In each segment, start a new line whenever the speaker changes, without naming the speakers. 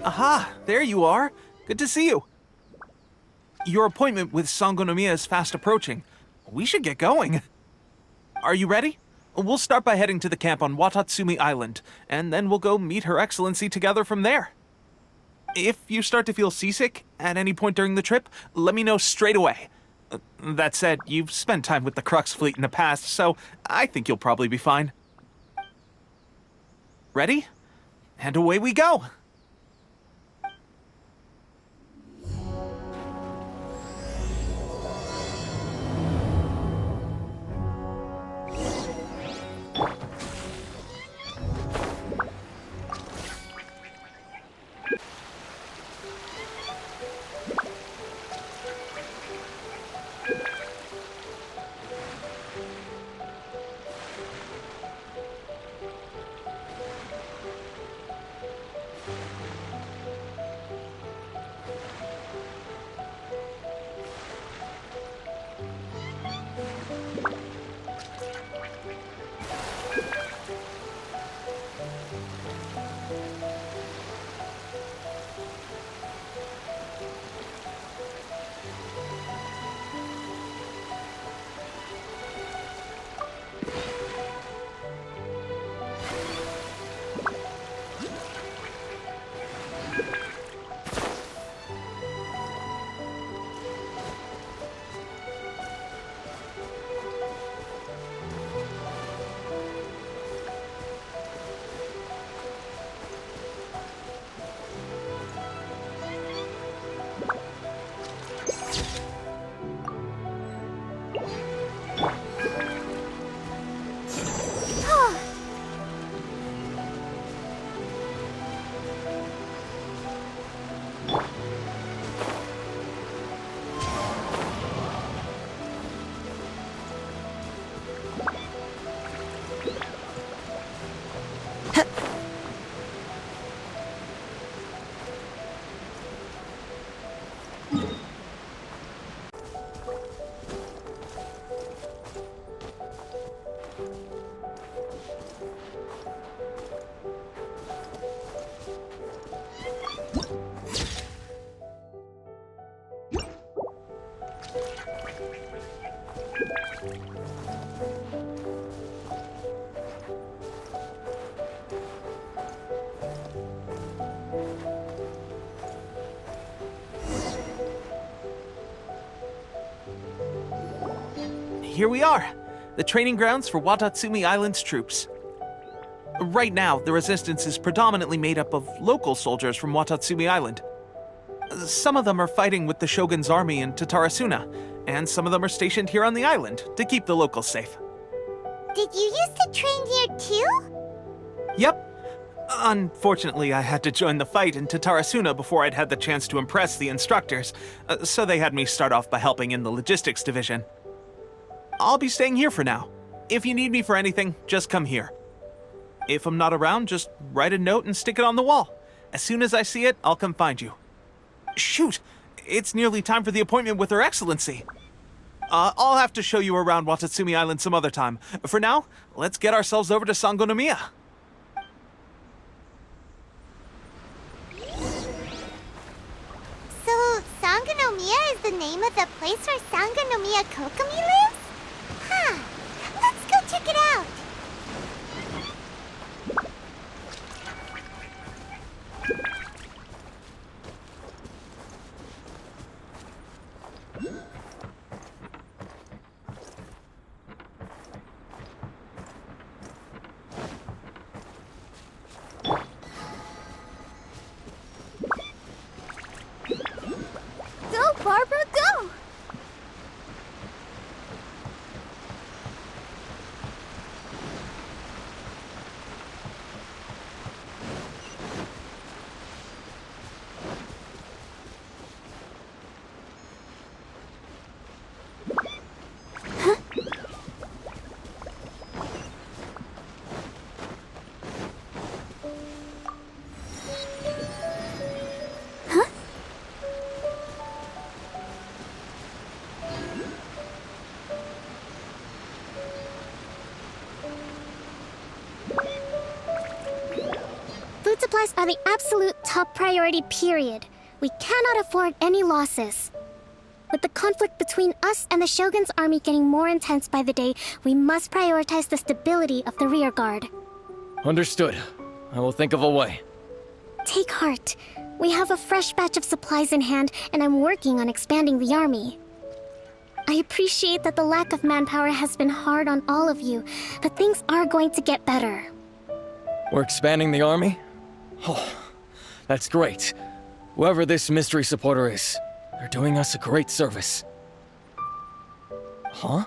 Aha, there you are. Good to see you. Your appointment with Sangonomiya is fast approaching. We should get going. Are you ready? We'll start by heading to the camp on Watatsumi Island, and then we'll go meet Her Excellency together from there. If you start to feel seasick at any point during the trip, let me know straight away. That said, you've spent time with the Crux fleet in the past, so I think you'll probably be fine. Ready? And away we go! Here we are, the training grounds for Watatsumi Island's troops. Right now, the resistance is predominantly made up of local soldiers from Watatsumi Island. Some of them are fighting with the Shogun's army in Tatarasuna, and some of them are stationed here on the island to keep the locals safe.
Did you used to train here too?
Yep. Unfortunately, I had to join the fight in Tatarasuna before I'd had the chance to impress the instructors, so they had me start off by helping in the logistics division. I'll be staying here for now. If you need me for anything, just come here. If I'm not around, just write a note and stick it on the wall. As soon as I see it, I'll come find you. Shoot! It's nearly time for the appointment with Her Excellency. I'll have to show you around Watatsumi Island some other time. For now, let's get ourselves over to Sangonomiya.
So, Sangonomiya is the name of the place where Sangonomiya Kokomi lives? Huh. Let's go check it out. Go, Barbara, go!
supplies are the absolute top priority, period. We cannot afford any losses. With the conflict between us and the Shogun's army getting more intense by the day, we must prioritize the stability of the rear guard.
Understood. I will think of a way.
Take heart. We have a fresh batch of supplies in hand, and I'm working on expanding the army. I appreciate that the lack of manpower has been hard on all of you, but things are going to get better.
We're expanding the army? Oh, that's great. Whoever this mystery supporter is, they're doing us a great service. Huh?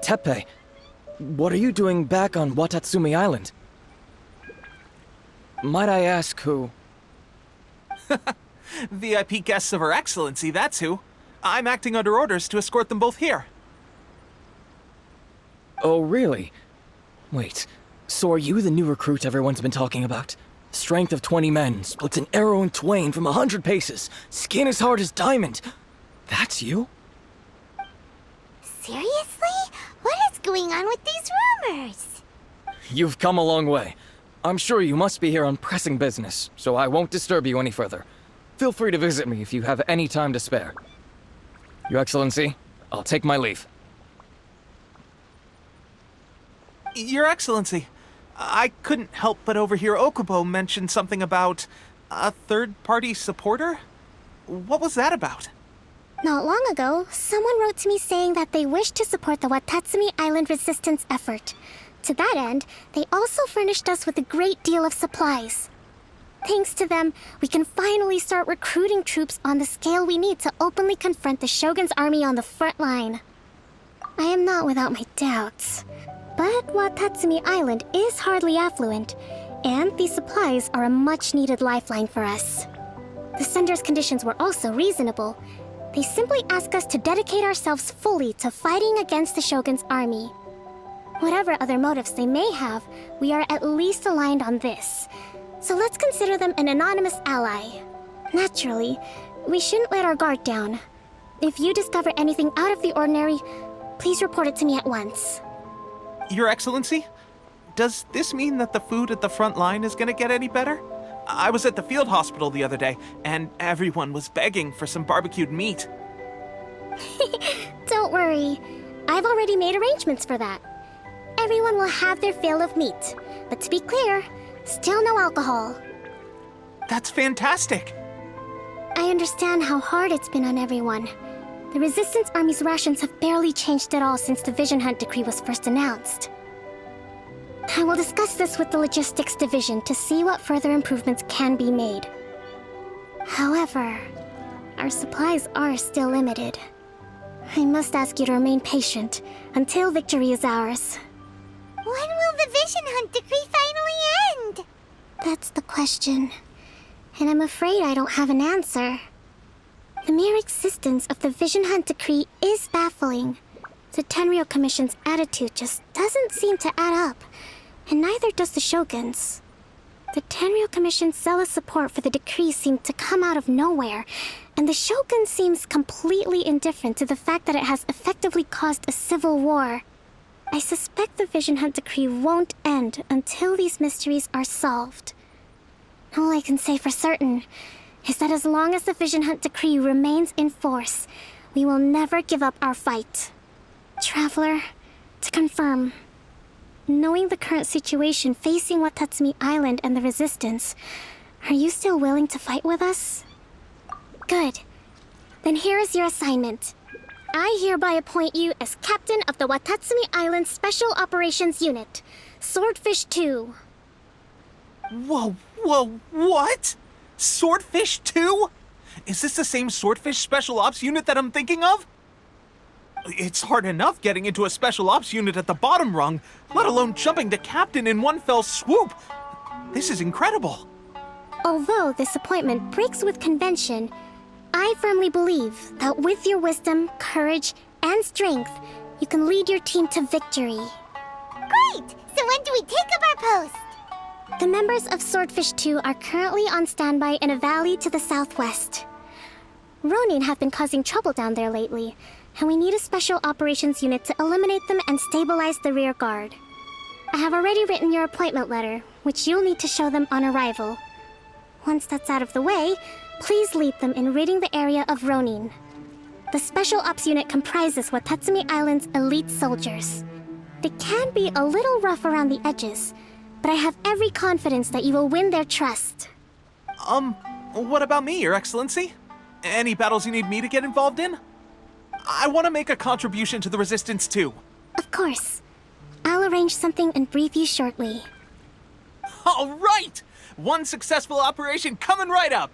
Teppei, what are you doing back on Watatsumi Island? Might I ask who?
VIP guests of Her Excellency, that's who. I'm acting under orders to escort them both here.
Oh, really? Wait, so are you the new recruit everyone's been talking about? Strength of 20 men, splits an arrow in twain from 100 paces, skin as hard as diamond. That's you?
Seriously? What is going on with these rumors?
You've come a long way. I'm sure you must be here on pressing business, so I won't disturb you any further. Feel free to visit me if you have any time to spare. Your Excellency, I'll take my leave.
Your Excellency, I couldn't help but overhear Okubo mention something about a third-party supporter? What was that about?
Not long ago, someone wrote to me saying that they wished to support the Watatsumi Island resistance effort. To that end, they also furnished us with a great deal of supplies. Thanks to them, we can finally start recruiting troops on the scale we need to openly confront the Shogun's army on the front line. I am not without my doubts, but Watatsumi Island is hardly affluent, and these supplies are a much-needed lifeline for us. The sender's conditions were also reasonable. They simply ask us to dedicate ourselves fully to fighting against the Shogun's army. Whatever other motives they may have, we are at least aligned on this. So let's consider them an anonymous ally. Naturally, we shouldn't let our guard down. If you discover anything out of the ordinary, please report it to me at once.
Your Excellency, does this mean that the food at the front line is gonna get any better? I was at the field hospital the other day, and everyone was begging for some barbecued meat.
Don't worry. I've already made arrangements for that. Everyone will have their fill of meat. But to be clear, still no alcohol.
That's fantastic!
I understand how hard it's been on everyone. The Resistance Army's rations have barely changed at all since the Vision Hunt decree was first announced. I will discuss this with the Logistics Division to see what further improvements can be made. However, our supplies are still limited. I must ask you to remain patient until victory is ours.
When will the Vision Hunt decree finally end?
That's the question. And I'm afraid I don't have an answer. The mere existence of the Vision Hunt decree is baffling. The Tenryou Commission's attitude just doesn't seem to add up, and neither does the Shogun's. The Tenryou Commission's zealous support for the decree seemed to come out of nowhere, and the Shogun seems completely indifferent to the fact that it has effectively caused a civil war. I suspect the Vision Hunt decree won't end until these mysteries are solved. All I can say for certain is that as long as the Vision Hunt decree remains in force, we will never give up our fight. Traveler, to confirm, knowing the current situation facing Watatsumi Island and the Resistance, are you still willing to fight with us? Good. Then here is your assignment. I hereby appoint you as captain of the Watatsumi Island Special Operations Unit, Swordfish 2.
Whoa, what? Swordfish 2? Is this the same Swordfish Special Ops unit that I'm thinking of? It's hard enough getting into a Special Ops unit at the bottom rung, let alone jumping to captain in one fell swoop. This is incredible.
Although this appointment breaks with convention, I firmly believe that with your wisdom, courage, and strength, you can lead your team to victory.
Great! So when do we take up our post?
The members of Swordfish 2 are currently on standby in a valley to the southwest. Ronin have been causing trouble down there lately, and we need a special operations unit to eliminate them and stabilize the rear guard. I have already written your appointment letter, which you'll need to show them on arrival. once that's out of the way, please lead them in ridding the area of Ronin. The Special Ops Unit comprises Watatsumi Island's elite soldiers. They can be a little rough around the edges, but I have every confidence that you will win their trust.
What about me, Your Excellency? Any battles you need me to get involved in? I want to make a contribution to the Resistance too.
Of course. I'll arrange something and brief you shortly.
All right! One successful operation coming right up!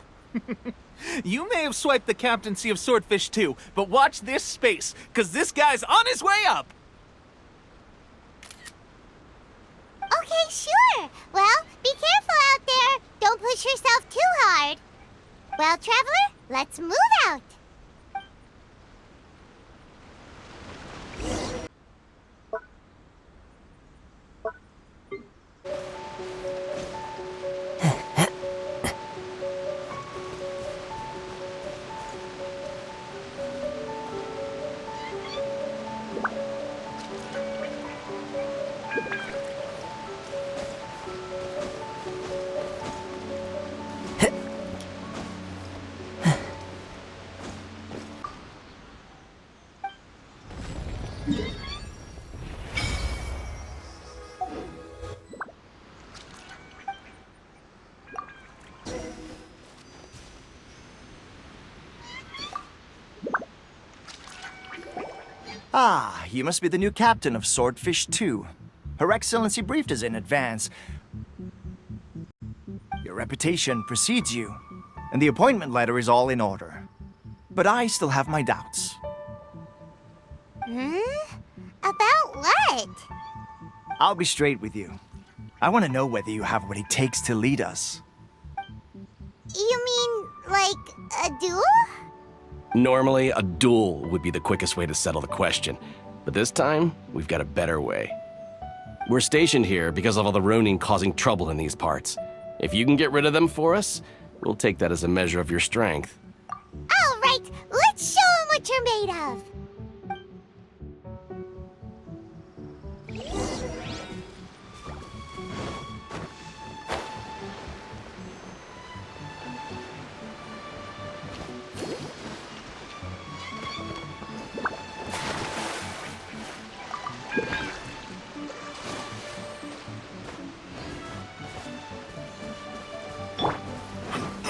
You may have swiped the captaincy of Swordfish too, but watch this space, because this guy's on his way up!
Okay, sure. Well, be careful out there. Don't push yourself too hard. Well, Traveler, let's move out.
Ah, you must be the new captain of Swordfish 2. Her Excellency briefed us in advance. Your reputation precedes you, and the appointment letter is all in order. But I still have my doubts.
About what?
I'll be straight with you. I want to know whether you have what it takes to lead us.
You mean, like, a duel?
Normally, a duel would be the quickest way to settle the question, but this time, we've got a better way. We're stationed here because of all the Ronin causing trouble in these parts. If you can get rid of them for us, we'll take that as a measure of your strength.
All right, let's show 'em what you're made of.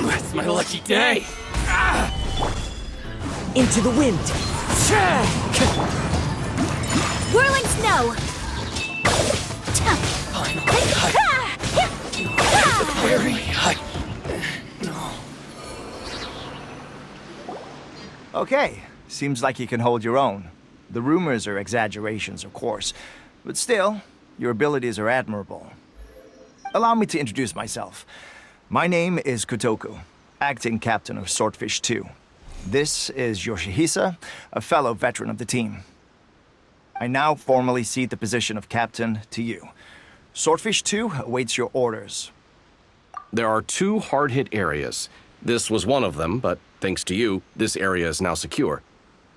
It's my lucky day!
Into the wind.
Whirling snow.
Okay, seems like you can hold your own. The rumors are exaggerations, of course, but still, your abilities are admirable. Allow me to introduce myself. My name is Kotoku, acting captain of Swordfish 2. This is Yoshihisa, a fellow veteran of the team. I now formally cede the position of captain to you. Swordfish 2 awaits your orders.
There are 2 hard-hit areas. This was one of them, but thanks to you, this area is now secure.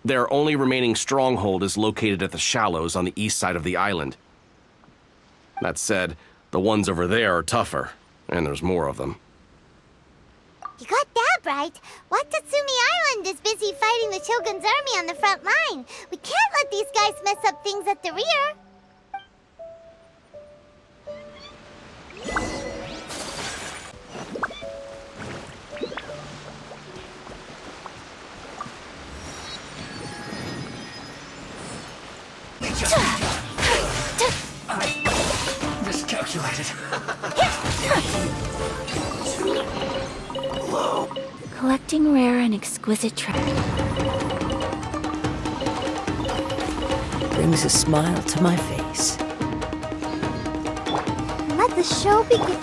Their only remaining stronghold is located at the shallows on the east side of the island. That said, the ones over there are tougher, and there's more of them.
You got that right. Watatsumi Island is busy fighting the Shogun's army on the front line. We can't let these guys mess up things at the rear.
Miscalculated.
Collecting rare and exquisite treasures.
Brings a smile to my face.
Let the show begin.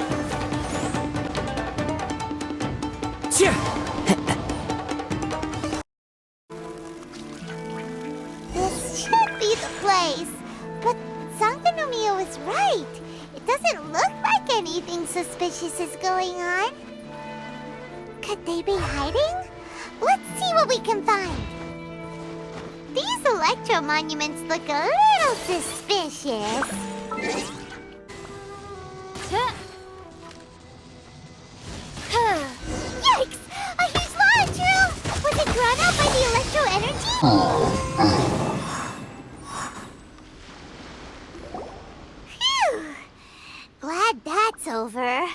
This should be the place. But Sanganomiya was right. It doesn't look like anything suspicious is going on. Could they be hiding? Let's see what we can find. These electro monuments look a little suspicious. over.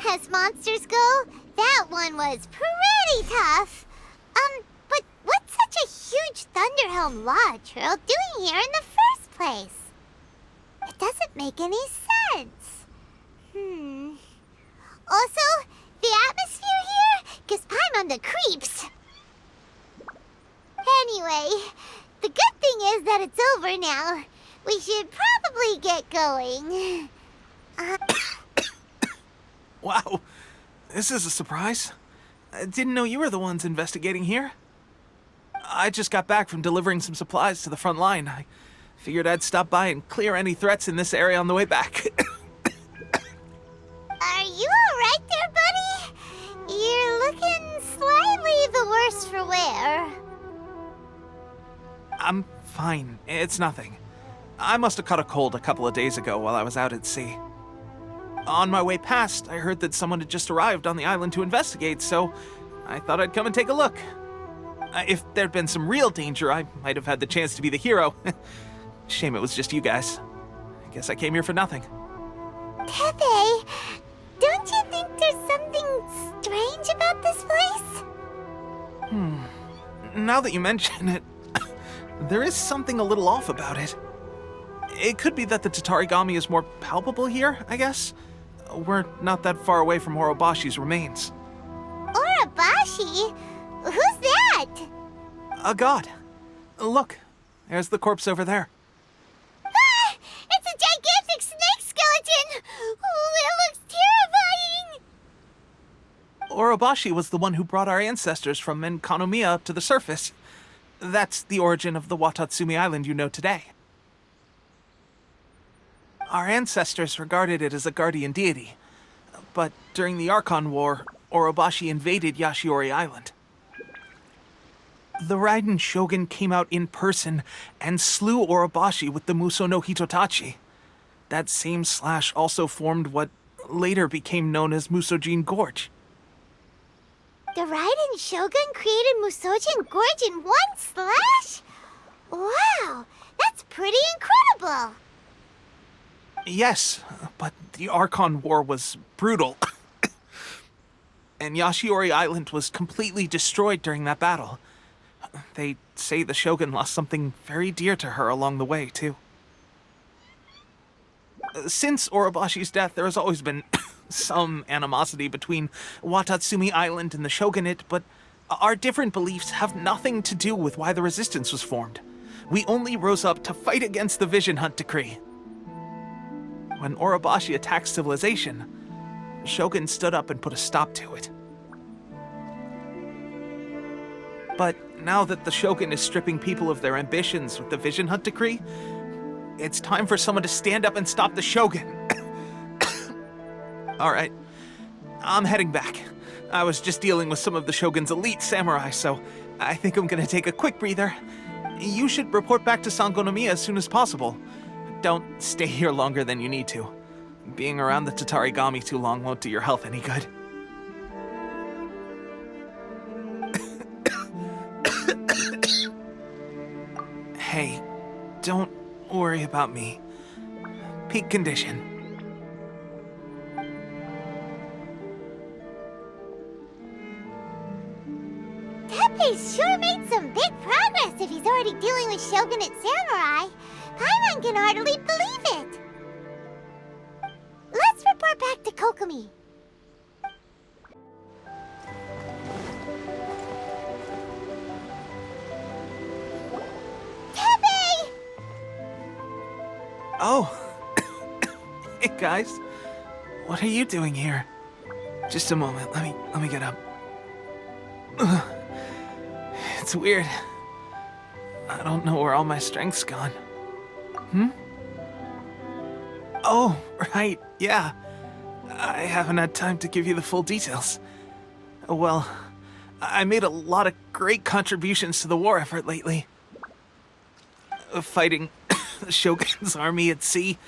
As monsters go, that one was pretty tough. But what's such a huge Thunderhelm Lodge Earl doing here in the first place? It doesn't make any sense. Also, the atmosphere here gives I'm on the creeps. Anyway, the good thing is that it's over now. We should probably get going.
Wow, this is a surprise. I didn't know you were the ones investigating here. I just got back from delivering some supplies to the front line. I figured I'd stop by and clear any threats in this area on the way back.
Are you alright there, buddy? You're looking slightly the worse for wear.
I'm fine. It's nothing. I must have caught a cold a couple of days ago while I was out at sea. On my way past, I heard that someone had just arrived on the island to investigate, so I thought I'd come and take a look. If there'd been some real danger, I might have had the chance to be the hero. Shame it was just you guys. I guess I came here for nothing.
Pepe, don't you think there's something strange about this place?
Now that you mention it, there is something a little off about it. It could be that the Tatarigami is more palpable here, I guess. We're not that far away from Orobashi's remains.
Orobashi? Who's that?
A god. Look, there's the corpse over there.
Ah! It's a gigantic snake skeleton! Oh, it looks terrifying!
Orobashi was the one who brought our ancestors from Enkanomiya up to the surface. That's the origin of the Watatsumi Island you know today. Our ancestors regarded it as a guardian deity, but during the Archon War, Orobashi invaded Yashiori Island. The Raiden Shogun came out in person and slew Orobashi with the Muso no Hitotachi. That same slash also formed what later became known as Musojin Gorge.
The Raiden Shogun created Musojin Gorge in one slash? Wow, that's pretty incredible!
Yes, but the Archon War was brutal. And Yashiori Island was completely destroyed during that battle. They say the Shogun lost something very dear to her along the way, too. Since Orobashi's death, there has always been some animosity between Watatsumi Island and the Shogunate, but our different beliefs have nothing to do with why the resistance was formed. We only rose up to fight against the Vision Hunt Decree. When Orobashi attacked civilization, Shogun stood up and put a stop to it. But now that the Shogun is stripping people of their ambitions with the Vision Hunt Decree, it's time for someone to stand up and stop the Shogun. Alright, I'm heading back. I was just dealing with some of the Shogun's elite samurai, so I think I'm gonna take a quick breather. You should report back to Sangonomiya as soon as possible. Don't stay here longer than you need to. Being around the Tatarigami too long won't do your health any good. Hey, don't worry about me. Peak condition.
Pepe sure made some big progress if he's already dealing with Shogunate samurai. Paimon can hardly believe it. Let's report back to Kokomi. Pepe!
Oh. Hey guys. What are you doing here? Just a moment. Let me get up. It's weird. I don't know where all my strength's gone. Oh, right, yeah. I haven't had time to give you the full details. Well, I made a lot of great contributions to the war effort lately. Fighting the Shogun's army at sea,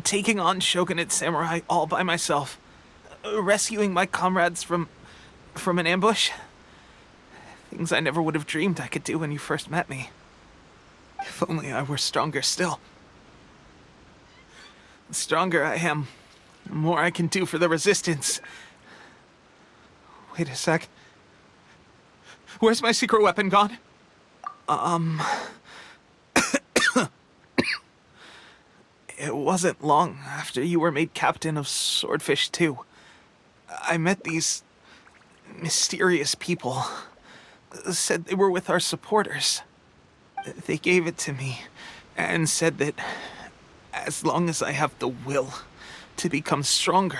taking on Shogunate samurai all by myself, rescuing my comrades from an ambush. Things I never would have dreamed I could do when you first met me. If only I were stronger still. The stronger I am, the more I can do for the Resistance. Wait a sec. Where's my secret weapon gone? It wasn't long after you were made captain of Swordfish 2. I met these mysterious people. Said they were with our supporters. They gave it to me and said that as long as I have the will to become stronger,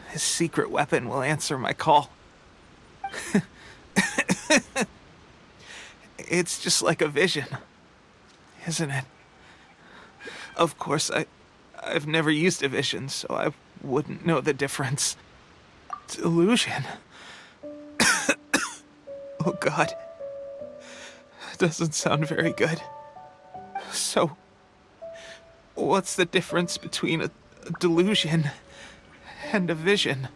his secret weapon will answer my call. It's just like a vision, isn't it? Of course, I've never used a vision, so I wouldn't know the difference. Delusion. Oh God. Doesn't sound very good. So, what's the difference between a delusion and a vision?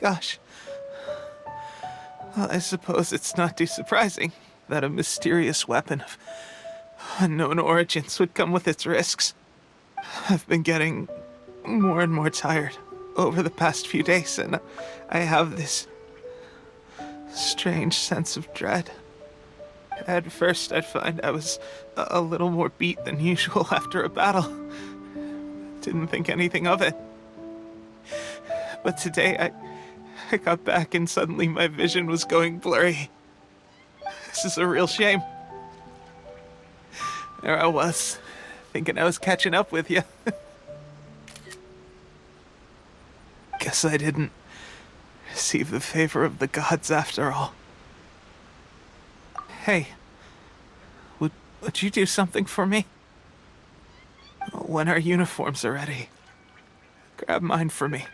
Gosh. Well, I suppose it's not too surprising that a mysterious weapon of unknown origins would come with its risks. I've been getting more and more tired over the past few days, and I have this strange sense of dread. At first, I'd find I was a little more beat than usual after a battle. Didn't think anything of it. But today, I got back and suddenly my vision was going blurry. This is a real shame. There I was, thinking I was catching up with you. Guess I didn't receive the favor of the gods after all. Hey, would you do something for me? When our uniforms are ready, grab mine for me.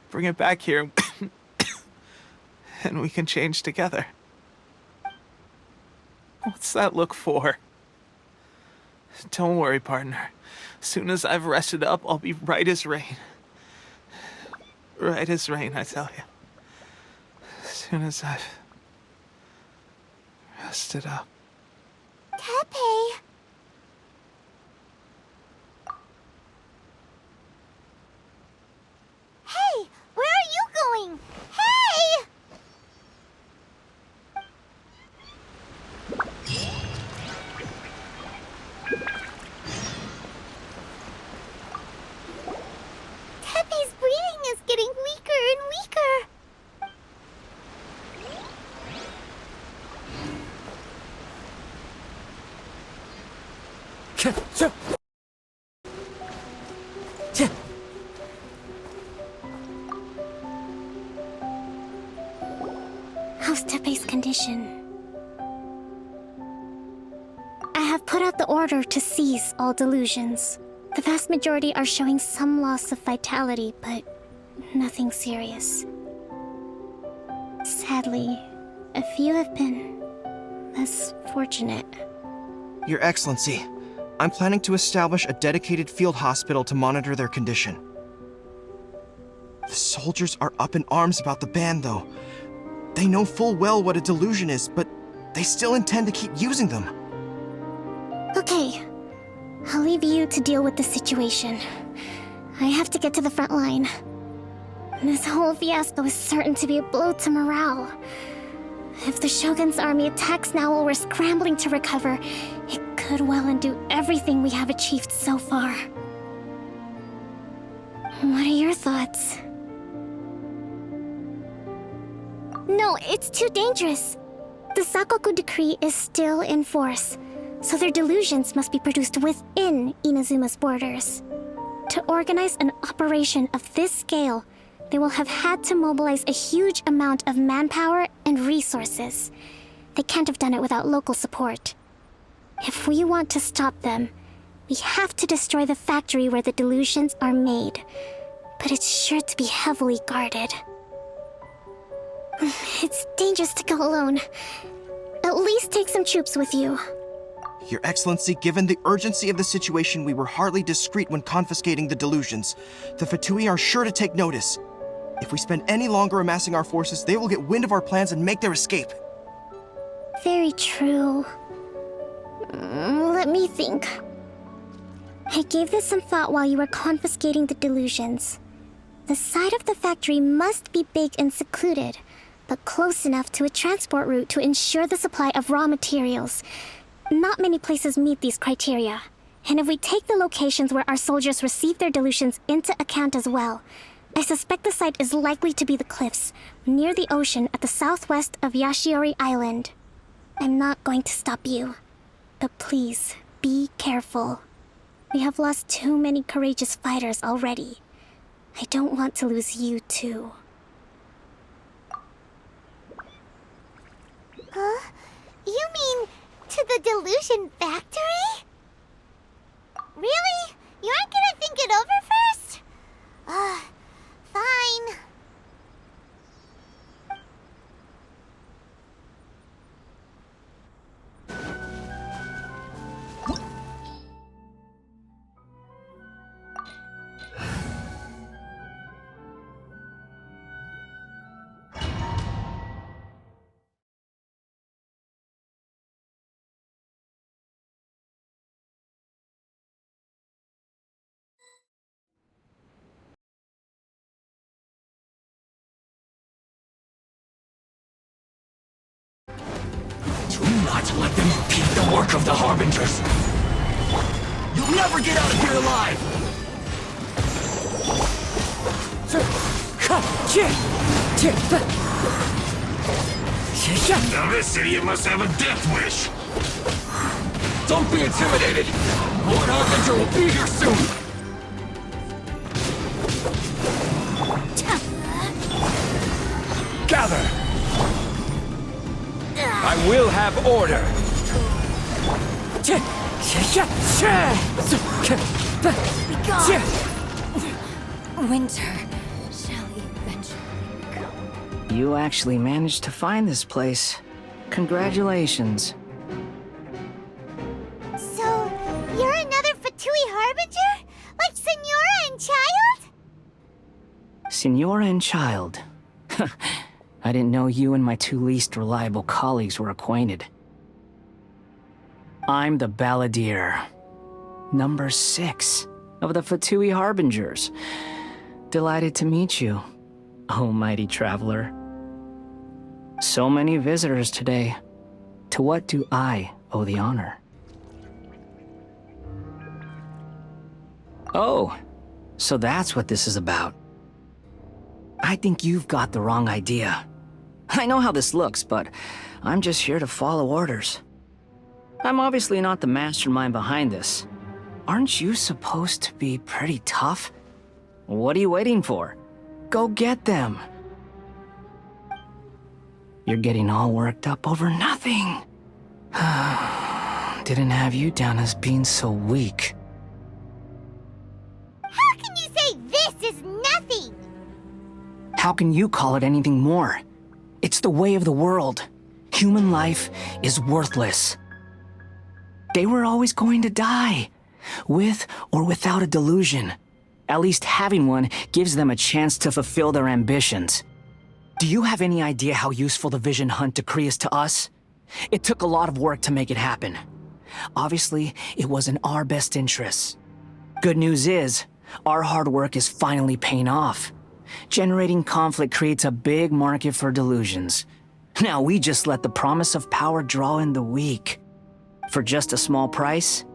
Bring it back here, and we can change together. What's that look for? Don't worry, partner. As soon as I've rested up, I'll be right as rain. Right as rain, I tell you. As soon as I've rested up.
Tepe! Hey! Where are you going? Hey! Tepe's breathing is getting weaker and weaker.
How's Tepe's condition? I have put out the order to cease all delusions. The vast majority are showing some loss of vitality, but nothing serious. Sadly, a few have been less fortunate.
Your Excellency, I'm planning to establish a dedicated field hospital to monitor their condition. The soldiers are up in arms about the ban, though. They know full well what a delusion is, but they still intend to keep using them.
Okay, I'll leave you to deal with the situation. I have to get to the front line. This whole fiasco is certain to be a blow to morale. If the Shogun's army attacks now while we're scrambling to recover, it could well undo everything we have achieved so far. What are your thoughts? No, it's too dangerous. The Sakoku decree is still in force, so their delusions must be produced within Inazuma's borders. To organize an operation of this scale, they will have had to mobilize a huge amount of manpower and resources. They can't have done it without local support. If we want to stop them, we have to destroy the factory where the delusions are made. But it's sure to be heavily guarded. It's dangerous to go alone. At least take some troops with you.
Your Excellency, given the urgency of the situation, we were hardly discreet when confiscating the delusions. The Fatui are sure to take notice. If we spend any longer amassing our forces, they will get wind of our plans and make their escape.
Very true. Let me think. I gave this some thought while you were confiscating the delusions. The side of the factory must be big and secluded, but close enough to a transport route to ensure the supply of raw materials. Not many places meet these criteria. And if we take the locations where our soldiers receive their delusions into account as well, I suspect the site is likely to be the cliffs, near the ocean at the southwest of Yashiori Island. I'm not going to stop you, but please, be careful. We have lost too many courageous fighters already. I don't want to lose you too.
Huh? You mean to the delusion factory? Really? You aren't gonna think it over first? Fine.
Do not let them impede the work of the Harbingers! You'll never get out of here alive!
Now this idiot must have a death wish!
Don't be intimidated! Lord Harbinger will be here soon! Gather! I will have order!
Winter shall eventually come.
You actually managed to find this place. Congratulations.
So, you're another Fatui Harbinger? Like Senora and Child?
Senora and Child. I didn't know you and my two least reliable colleagues were acquainted. I'm the Balladeer. Number 6 of the Fatui Harbingers. Delighted to meet you, oh mighty traveler. So many visitors today. To what do I owe the honor? Oh, so that's what this is about. I think you've got the wrong idea. I know how this looks, but I'm just here to follow orders. I'm obviously not the mastermind behind this. Aren't you supposed to be pretty tough? What are you waiting for? Go get them. You're getting all worked up over nothing. Didn't have you down as being so weak.
How can you say this is nothing?
How can you call it anything more? It's the way of the world. Human life is worthless. They were always going to die, with or without a delusion. At least having one gives them a chance to fulfill their ambitions. Do you have any idea how useful the Vision Hunt decree is to us? It took a lot of work to make it happen. Obviously, it was in our best interests. Good news is, our hard work is finally paying off. Generating conflict creates a big market for delusions. Now we just let the promise of power draw in the weak. For just a small price,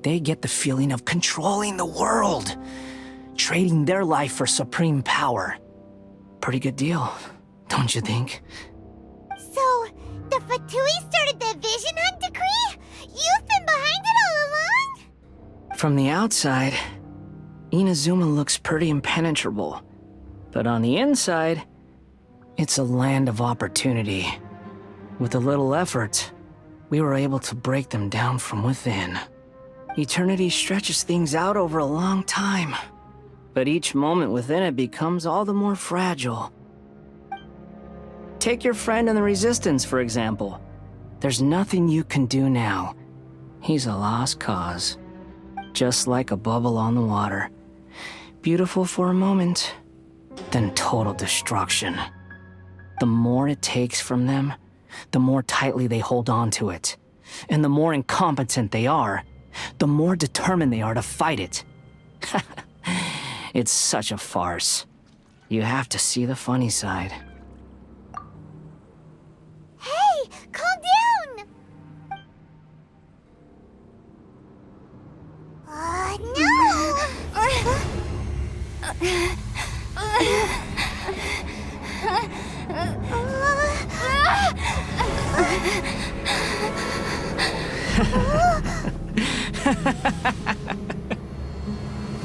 they get the feeling of controlling the world, trading their life for supreme power. Pretty good deal, don't you think?
So, the Fatui started the Vision Hunt decree? You've been behind it all along?
From the outside, Inazuma looks pretty impenetrable. But on the inside, it's a land of opportunity. With a little effort, we were able to break them down from within. Eternity stretches things out over a long time, but each moment within it becomes all the more fragile. Take your friend in the Resistance, for example. There's nothing you can do now. He's a lost cause. Just like a bubble on the water. Beautiful for a moment, then total destruction. The more it takes from them, the more tightly they hold on to it. And the more incompetent they are, the more determined they are to fight it. It's such a farce. You have to see the funny side.
Hey, calm down!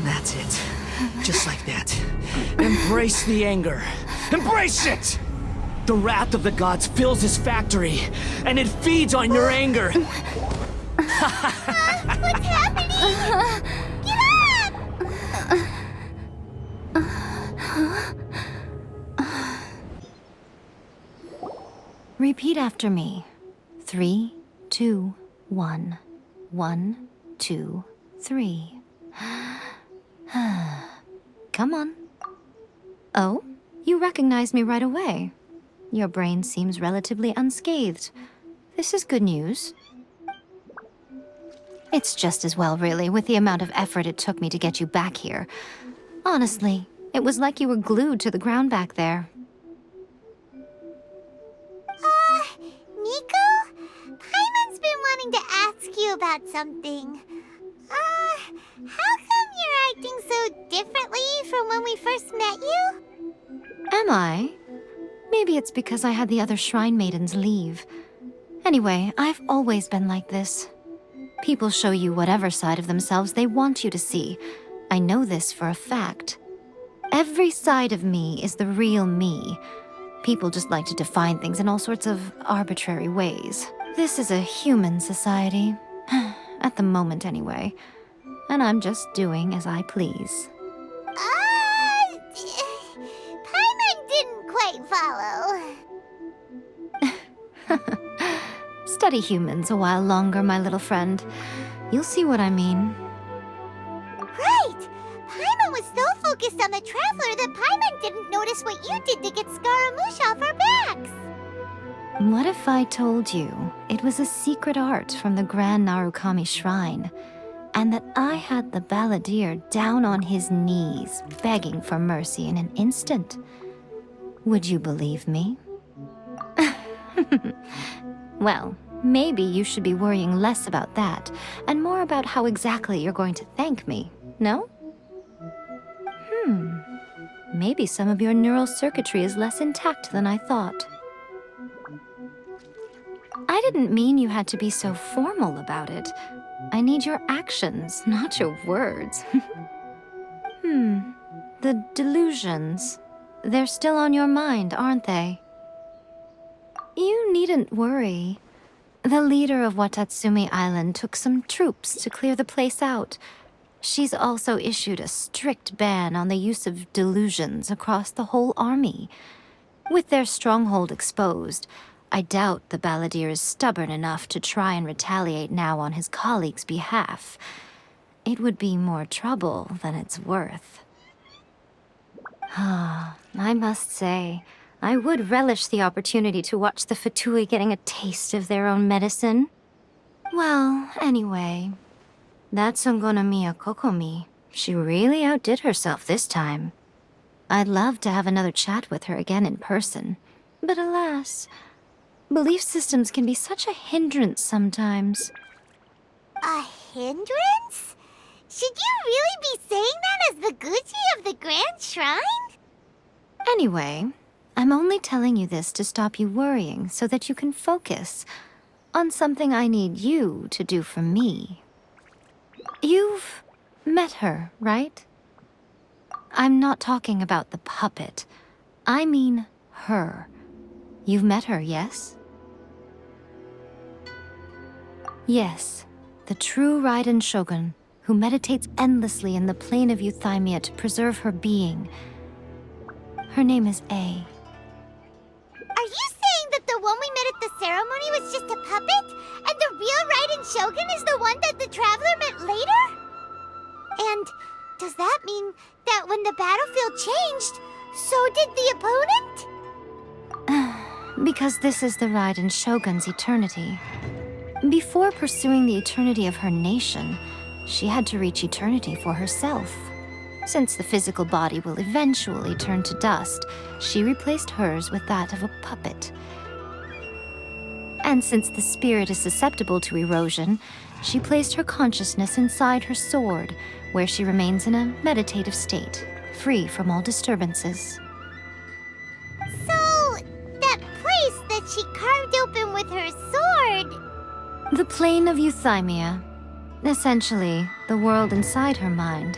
That's it. Just like that. Embrace the anger. Embrace it! The wrath of the gods fills his factory, and it feeds on your anger.
What's happening? Get up!
Repeat after me. 3, 2, 1. 1, 2, 3. Come on. Oh, you recognize me right away. Your brain seems relatively unscathed. This is good news. It's just as well, really, with the amount of effort it took me to get you back here. Honestly, it was like you were glued to the ground back there.
Nico? Paimon's been wanting to ask you about something. How come you're acting so differently from when we first met you?
Am I? Maybe it's because I had the other Shrine Maidens leave. Anyway, I've always been like this. People show you whatever side of themselves they want you to see. I know this for a fact. Every side of me is the real me. People just like to define things in all sorts of arbitrary ways. This is a human society. At the moment, anyway. And I'm just doing as I please.
Paimon didn't quite follow.
Study humans a while longer, my little friend. You'll see what I mean.
Right! Paimon was so focused on the Traveler that Paimon didn't notice what you did to get Scaramouche off our backs.
What if I told you it was a secret art from the Grand Narukami Shrine, and that I had the balladeer down on his knees, begging for mercy in an instant? Would you believe me? Well, maybe you should be worrying less about that, and more about how exactly you're going to thank me, no? Maybe some of your neural circuitry is less intact than I thought. I didn't mean you had to be so formal about it. I need your actions, not your words. The delusions. They're still on your mind, aren't they? You needn't worry. The leader of Watatsumi Island took some troops to clear the place out. She's also issued a strict ban on the use of delusions across the whole army. With their stronghold exposed, I doubt the balladeer is stubborn enough to try and retaliate now on his colleagues' behalf. It would be more trouble than it's worth. I must say, I would relish the opportunity to watch the Fatui getting a taste of their own medicine. Well, anyway, that Sungonomiya Kokomi, she really outdid herself this time. I'd love to have another chat with her again in person, but alas, belief systems can be such a hindrance sometimes.
A hindrance? Should you really be saying that as the Gucci of the Grand Shrine?
Anyway, I'm only telling you this to stop you worrying so that you can focus on something I need you to do for me. You've met her, right? I'm not talking about the puppet. I mean her. You've met her, yes? Yes, the true Raiden Shogun, who meditates endlessly in the plane of euthymia to preserve her being. Her name is A.
Are you saying that the one we met at the ceremony was just a puppet? And the real Raiden Shogun is the one that the Traveler met later? And does that mean that when the battlefield changed, so did the opponent?
Because this is the Raiden Shogun's eternity. Before pursuing the eternity of her nation, she had to reach eternity for herself. Since the physical body will eventually turn to dust, she replaced hers with that of a puppet. And since the spirit is susceptible to erosion, she placed her consciousness inside her sword, where she remains in a meditative state, free from all disturbances.
So, that place that she carved open with her sword...
The plane of euthymia. Essentially, the world inside her mind.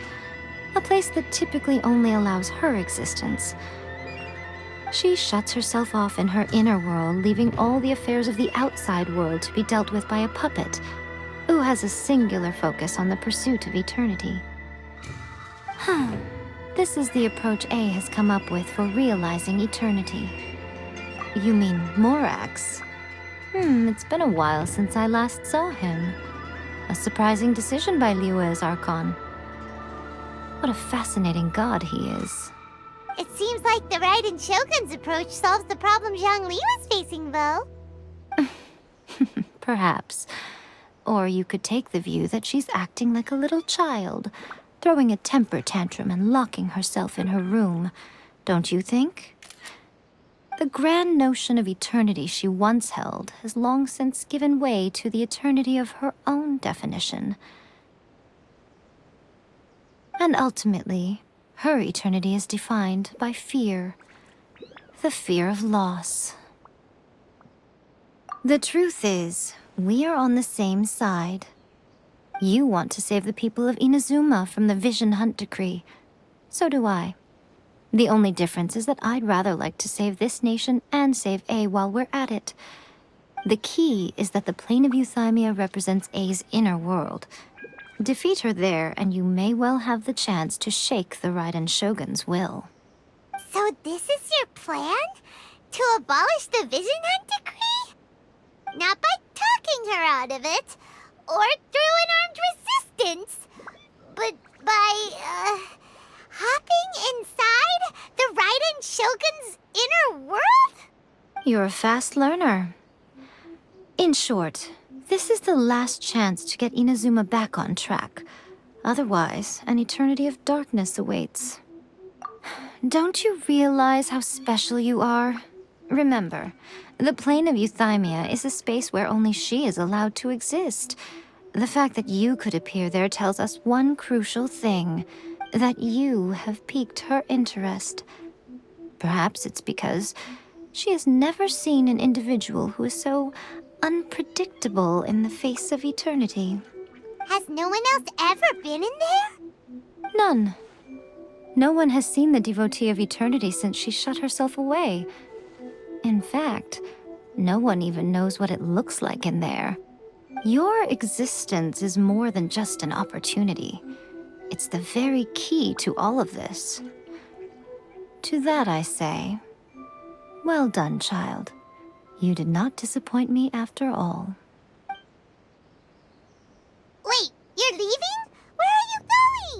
A place that typically only allows her existence. She shuts herself off in her inner world, leaving all the affairs of the outside world to be dealt with by a puppet, who has a singular focus on the pursuit of eternity. This is the approach A has come up with for realizing eternity. You mean Morax? It's been a while since I last saw him. A surprising decision by Liyue's Archon. What a fascinating god he is.
It seems like the Raiden Shogun's approach solves the problem Zhongli was facing, though.
Perhaps. Or you could take the view that she's acting like a little child, throwing a temper tantrum and locking herself in her room. Don't you think? The grand notion of eternity she once held has long since given way to the eternity of her own definition. And ultimately, her eternity is defined by fear. The fear of loss. The truth is, we are on the same side. You want to save the people of Inazuma from the Vision Hunt decree. So do I. The only difference is that I'd rather like to save this nation and save A while we're at it. The key is that the plane of euthymia represents A's inner world. Defeat her there, and you may well have the chance to shake the Raiden Shogun's will.
So this is your plan? To abolish the Vision Hunt decree? Not by talking her out of it, or through an armed resistance, but by, hopping inside the Raiden Shogun's inner world?
You're a fast learner. In short, this is the last chance to get Inazuma back on track. Otherwise, an eternity of darkness awaits. Don't you realize how special you are? Remember, the plane of euthymia is a space where only she is allowed to exist. The fact that you could appear there tells us one crucial thing, that you have piqued her interest. Perhaps it's because she has never seen an individual who is so unpredictable in the face of eternity.
Has no one else ever been in there?
None. No one has seen the devotee of eternity since she shut herself away. In fact, no one even knows what it looks like in there. Your existence is more than just an opportunity. It's the very key to all of this. To that I say, well done, child. You did not disappoint me after all.
Wait, you're leaving? Where are you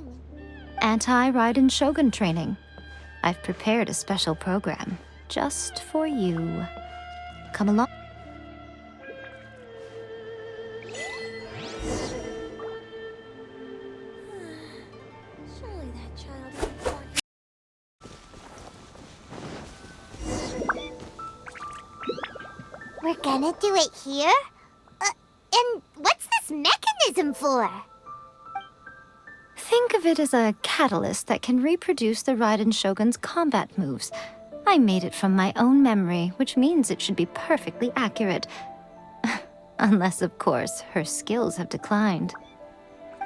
going?
Anti-Raiden Shogun training. I've prepared a special program just for you. Come along.
Surely that child is born.
We're gonna do it here? And what's this mechanism for?
Think of it as a catalyst that can reproduce the Raiden Shogun's combat moves. I made it from my own memory, which means it should be perfectly accurate. Unless, of course, her skills have declined.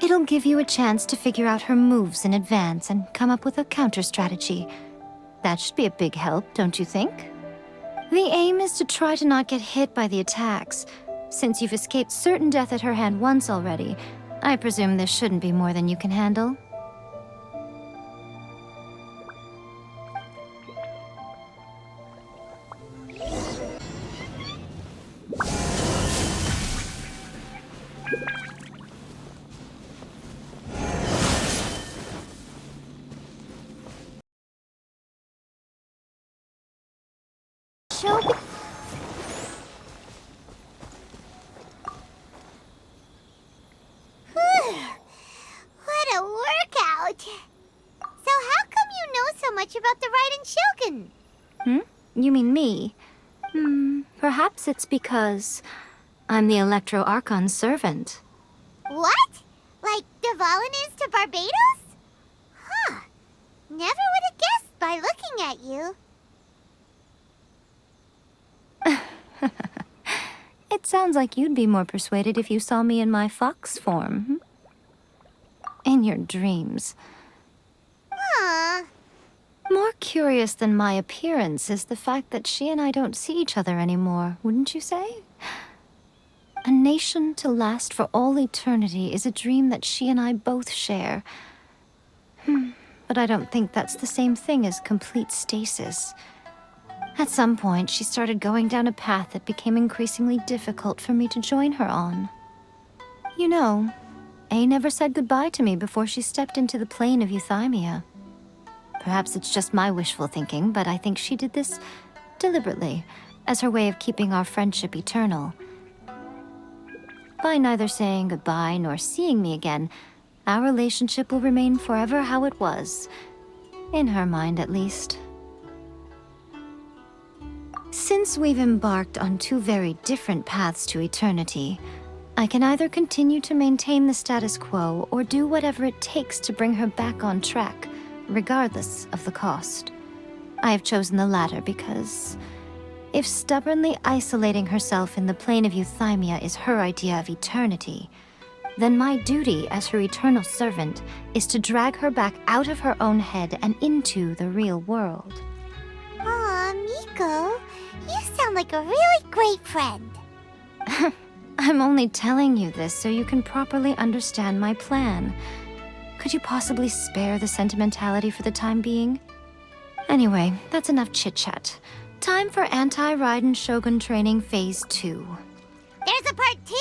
It'll give you a chance to figure out her moves in advance and come up with a counter-strategy. That should be a big help, don't you think? The aim is to try to not get hit by the attacks. Since you've escaped certain death at her hand once already, I presume this shouldn't be more than you can handle.
But... So how come you know so much about the Raiden Shogun?
You mean me? Perhaps it's because I'm the Electro Archon's servant.
What? Like Dvalin is to Barbados? Huh. Never would have guessed by looking at you.
It sounds like you'd be more persuaded if you saw me in my fox form. In your dreams.
Aw.
More curious than my appearance is the fact that she and I don't see each other anymore, wouldn't you say? A nation to last for all eternity is a dream that she and I both share. But I don't think that's the same thing as complete stasis. At some point, she started going down a path that became increasingly difficult for me to join her on. You know, A never said goodbye to me before she stepped into the plane of euthymia. Perhaps it's just my wishful thinking, but I think she did this deliberately, as her way of keeping our friendship eternal. By neither saying goodbye nor seeing me again, our relationship will remain forever how it was. In her mind, at least. Since we've embarked on two very different paths to eternity, I can either continue to maintain the status quo or do whatever it takes to bring her back on track, regardless of the cost. I have chosen the latter because if stubbornly isolating herself in the plane of euthymia is her idea of eternity, then my duty as her eternal servant is to drag her back out of her own head and into the real world.
Aw, Miko, you sound like a really great friend.
I'm only telling you this so you can properly understand my plan. Could you possibly spare the sentimentality for the time being? Anyway, that's enough chit-chat. Time for Anti-Raiden Shogun Training Phase 2.
There's a part 2?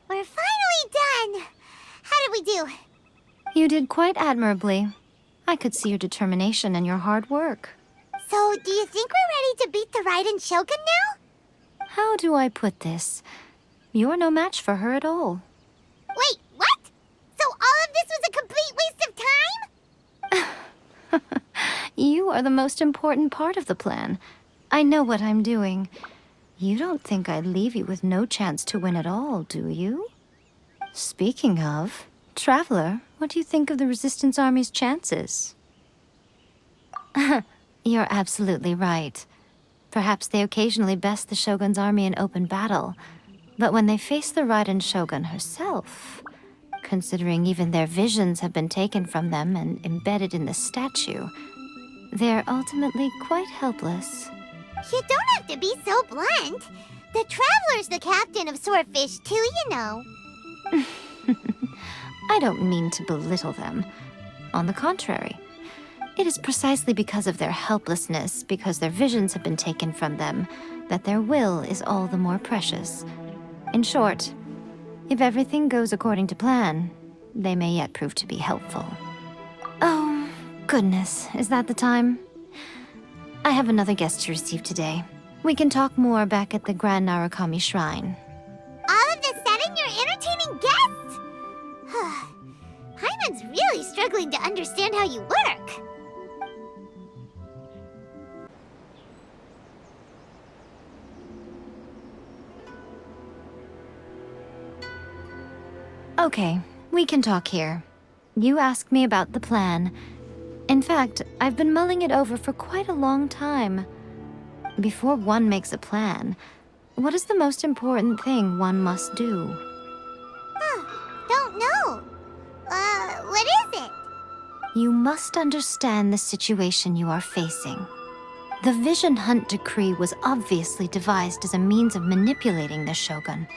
We're finally done. How did we do?
You did quite admirably. I could see your determination and your hard work.
So, do you think we're ready to beat the Raiden Shogun now?
How do I put this? You're no match for her at all.
Wait, what? So all of this was a complete waste of time?
You are the most important part of the plan. I know what I'm doing. You don't think I'd leave you with no chance to win at all, do you? Speaking of, Traveler, what do you think of the Resistance Army's chances? You're absolutely right. Perhaps they occasionally best the Shogun's army in open battle, but when they face the Raiden Shogun herself, considering even their visions have been taken from them and embedded in the statue, they're ultimately quite helpless.
You don't have to be so blunt. The Traveler's the captain of Swordfish too, you know.
I don't mean to belittle them. On the contrary, it is precisely because of their helplessness, because their visions have been taken from them, that their will is all the more precious. In short, if everything goes according to plan, they may yet prove to be helpful. Oh, goodness, is that the time? I have another guest to receive today. We can talk more back at the Grand Narukami Shrine.
All of a sudden, you're entertaining guests? Hyman's really struggling to understand how you work.
Okay, we can talk here. You asked me about the plan. In fact, I've been mulling it over for quite a long time. Before one makes a plan, what is the most important thing one must do?
Don't know. What is it?
You must understand the situation you are facing. The Vision Hunt Decree was obviously devised as a means of manipulating the Shogun.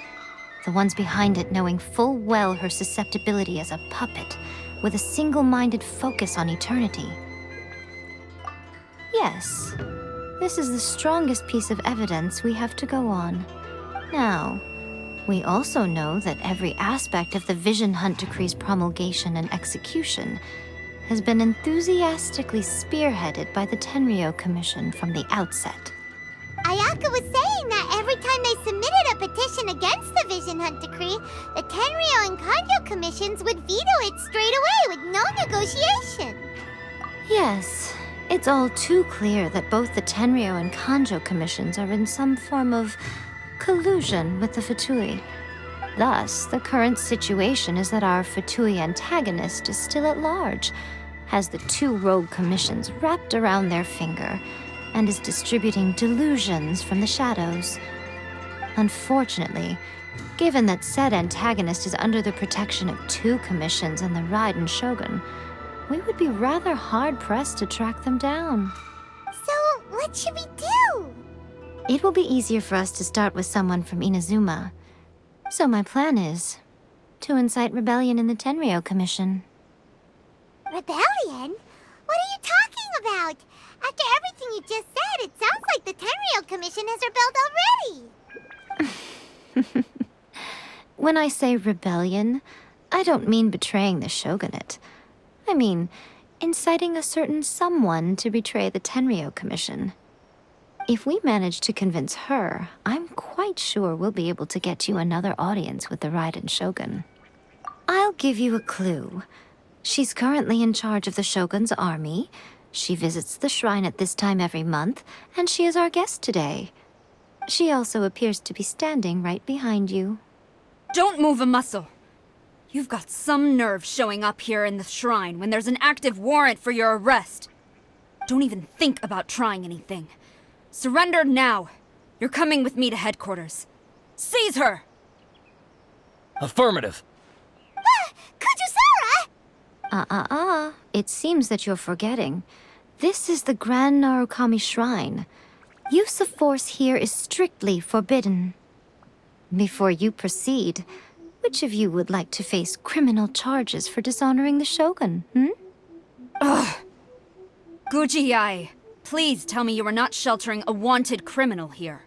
The ones behind it knowing full well her susceptibility as a puppet, with a single-minded focus on eternity. Yes, this is the strongest piece of evidence we have to go on. Now, We also know that every aspect of the Vision Hunt Decree's promulgation and execution has been enthusiastically spearheaded by the Tenryou Commission from the outset.
Ayaka was saying that every time they submitted a petition against the Vision Hunt Decree, the Tenryou and Kanjo commissions would veto it straight away with no negotiation.
Yes, it's all too clear that both the Tenryou and Kanjo commissions are in some form of collusion with the Fatui. Thus, the current situation is that our Fatui antagonist is still at large, has the two rogue commissions wrapped around their finger, and is distributing delusions from the shadows. Unfortunately, given that said antagonist is under the protection of two commissions and the Raiden Shogun, we would be rather hard-pressed to track them down.
So, what should we do?
It will be easier for us to start with someone from Inazuma. So my plan is to incite rebellion in the Tenryou Commission.
Rebellion? What are you talking about? After everything you just said, it sounds like the Tenryou Commission has rebelled already.
When I say rebellion, I don't mean betraying the shogunate. I mean inciting a certain someone to betray the Tenryou Commission. If we manage to convince her, I'm quite sure we'll be able to get you another audience with the Raiden Shogun. I'll give you a clue. She's currently in charge of the Shogun's army. She visits the shrine at this time every month, and she is our guest today. She also appears to be standing right behind you.
Don't move a muscle. You've got some nerve showing up here in the shrine when there's an active warrant for your arrest. Don't even think about trying anything. Surrender now. You're coming with me to headquarters. Seize her!
Affirmative.
Kujusara!
It seems that you're forgetting. This is the Grand Narukami Shrine. Use of force here is strictly forbidden. Before you proceed, which of you would like to face criminal charges for dishonoring the Shogun,
Ugh! Guji-ai, please tell me you are not sheltering a wanted criminal here.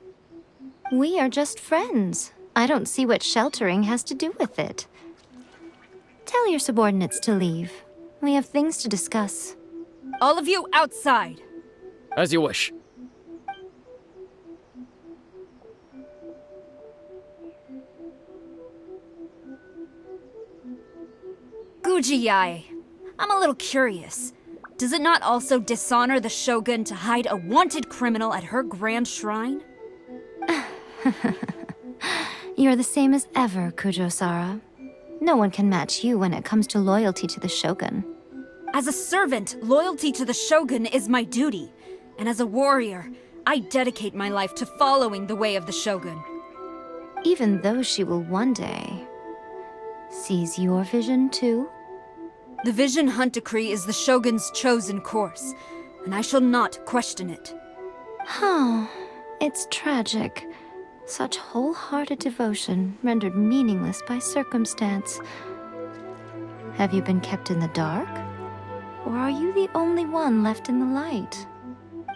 We are just friends. I don't see what sheltering has to do with it. Tell your subordinates to leave. We have things to discuss.
All of you outside!
As you wish.
Guji-ai, I'm a little curious. Does it not also dishonor the Shogun to hide a wanted criminal at her grand shrine?
You're the same as ever, Kujo-sara. No one can match you when it comes to loyalty to the Shogun.
As a servant, loyalty to the Shogun is my duty. And as a warrior, I dedicate my life to following the way of the Shogun.
Even though she will one day seize your vision too?
The Vision Hunt Decree is the Shogun's chosen course, and I shall not question it.
Oh, it's tragic. Such wholehearted devotion rendered meaningless by circumstance. Have you been kept in the dark? Or are you the only one left in the light?